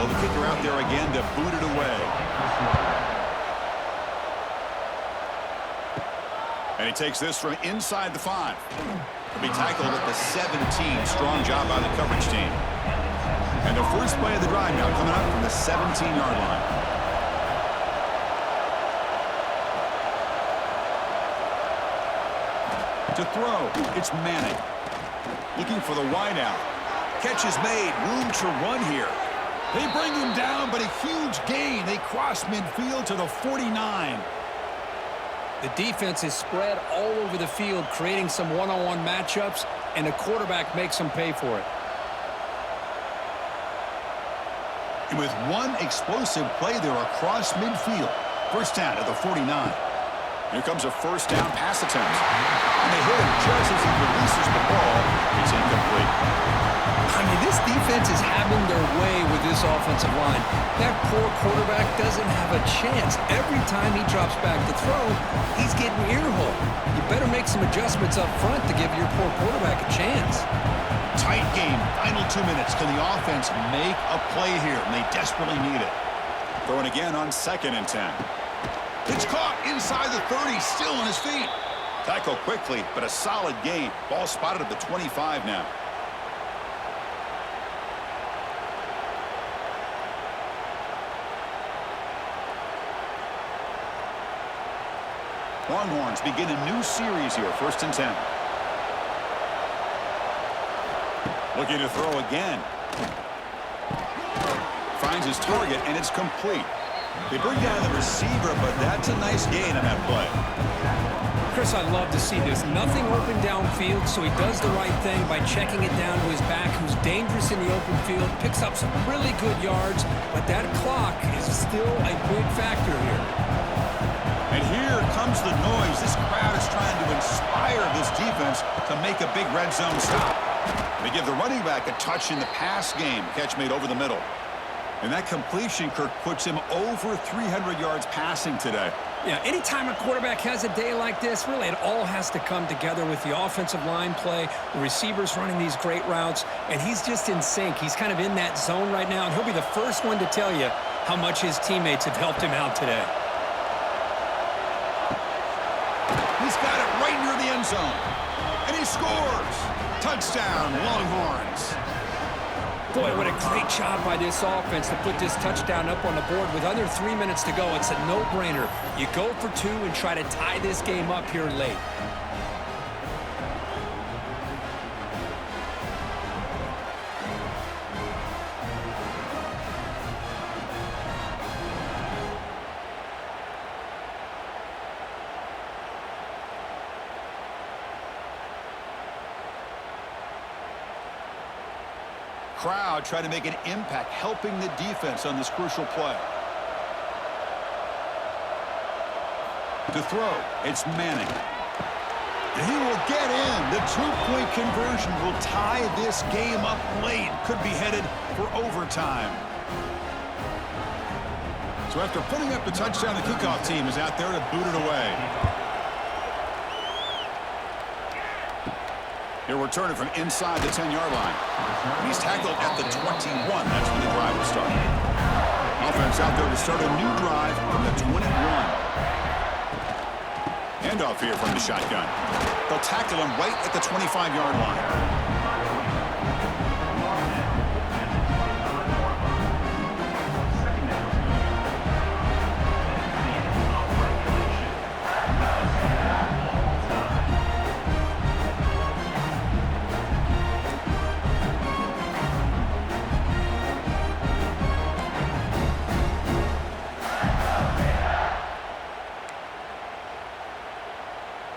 A: The kicker out there again to boot it away. And he takes this from inside the 5. He'll be tackled at the 17. Strong job by the coverage team. And the first play of the drive now coming up from the 17-yard line. To throw, it's Manning. Looking for the wideout. Catch is made. Room to run here. They bring him down, but a huge gain. They cross midfield to the 49.
B: The defense is spread all over the field, creating some one-on-one matchups, and the quarterback makes them pay for it.
A: And with one explosive play there across midfield, 1st down at the 49. Here comes a 1st down pass attempt. And they hit him just as he releases the ball. It's incomplete.
B: I mean, this defense is having their way with this offensive line. That poor quarterback doesn't have a chance. Every time he drops back to throw, he's getting earholed. You better make some adjustments up front to give your poor quarterback a chance.
A: Tight game. Final 2 minutes. Can the offense make a play here? And they desperately need it. Throwing again on 2nd and 10. It's caught inside the 30, still on his feet. Tackle quickly, but a solid gain. Ball spotted at the 25 now. Longhorns begin a new series here, 1st and 10. Looking to throw again. Finds his target, and it's complete. They bring down the receiver, but that's a nice gain on that play.
B: Chris, I love to see this. Nothing open downfield, so he does the right thing by checking it down to his back, who's dangerous in the open field, picks up some really good yards, but that clock is still a big factor here.
A: And here comes the noise. This crowd is trying to inspire this defense to make a big red zone stop. They give the running back a touch in the pass game. Catch made over the middle. And that completion, Kirk, puts him over 300 yards passing today.
B: Yeah, anytime a quarterback has a day like this, really it all has to come together with the offensive line play, the receivers running these great routes, and he's just in sync. He's kind of in that zone right now, and he'll be the first one to tell you how much his teammates have helped him out today.
A: He's got it right near the end zone. And he scores. Touchdown, Longhorns.
B: Boy, what a great job by this offense to put this touchdown up on the board with under 3 minutes to go. It's a no-brainer. You go for 2 and try to tie this game up here late.
A: Crowd trying to make an impact, helping the defense on this crucial play. To throw, it's Manning. And he will get in. The 2-point conversion will tie this game up late. Could be headed for overtime. So after putting up the touchdown, the kickoff team is out there to boot it away. He'll return it from inside the 10-yard line. He's tackled at the 21. That's when the drive will start. Offense out there to start a new drive from the 21. Handoff here from the shotgun. They'll tackle him right at the 25-yard line.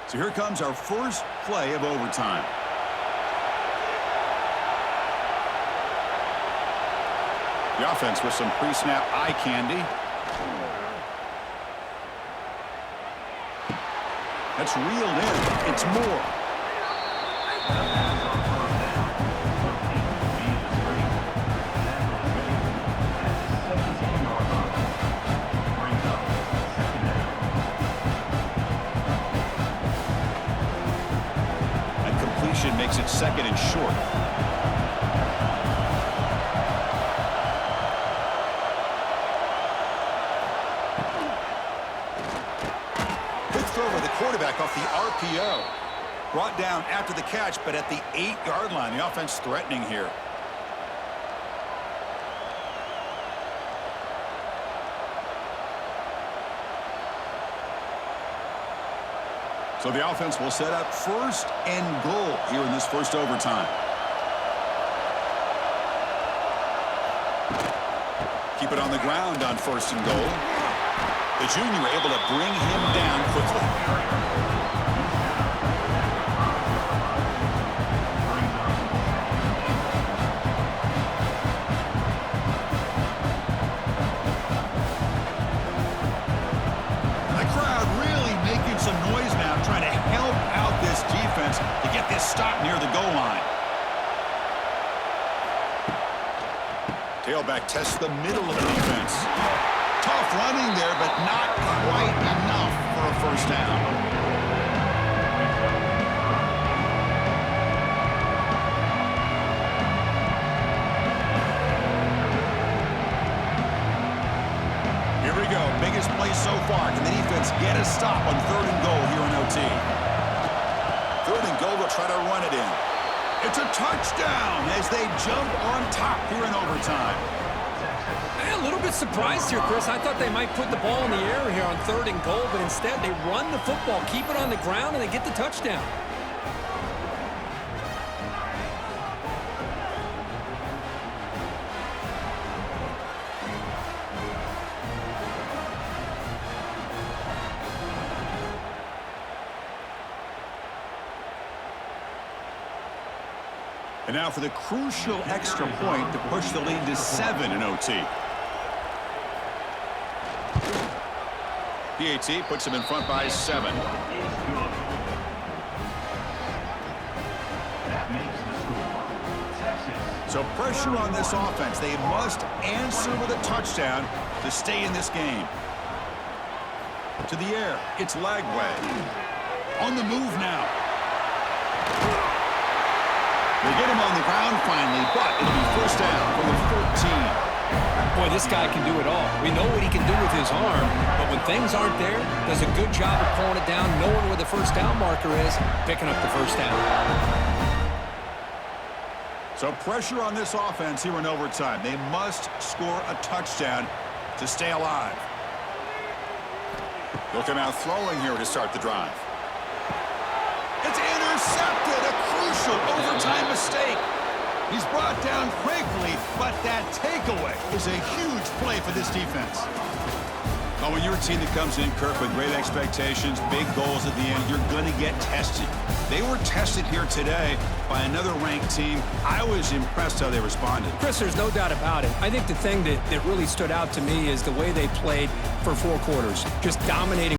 A: So here comes our first play of overtime. The offense with some pre-snap eye candy. That's reeled in. It's more. Makes it 2nd and short. Quick throw by the quarterback off the RPO. Brought down after the catch, but at the 8-yard line. The offense threatening here. So the offense will set up 1st and goal here in this first overtime. Keep it on the ground on 1st and goal. The junior able to bring him down quickly. To get this stop near the goal line. Tailback tests the middle of the defense. Tough running there, but not quite enough for a first down. Here we go. Biggest play plays so far. Can the defense get a stop on 3rd and goal here in OT? 3rd and goal, they'll try to run it in. It's a touchdown as they jump on top here in overtime.
B: A little bit surprised here, Chris. I thought they might put the ball in the air here on 3rd and goal, but instead they run the football, keep it on the ground, and they get the touchdown.
A: And now for the crucial extra point to push the lead to 7 in OT. PAT puts him in front by 7.
C: That makes the score. Texas.
A: So pressure on this offense. They must answer with a touchdown to stay in this game. To the air. It's Lagway. On the move now. They get him on the ground finally, but it'll be first down from the 14.
B: Boy, this guy can do it all. We know what he can do with his arm, but when things aren't there, does a good job of pulling it down, knowing where the first down marker is, picking up the first down.
A: So pressure on this offense here in overtime. They must score a touchdown to stay alive. They'll come out throwing here to start the drive. It's intercepted, a crucial overtime mistake. He's brought down quickly, but that takeaway is a huge play for this defense. Oh, when you're a team that comes in, Kirk, with great expectations, big goals at the end, you're going to get tested. They were tested here today by another ranked team. I was impressed how they responded.
B: Chris, there's no doubt about it. I think the thing that really stood out to me is the way they played for 4 quarters, just dominating.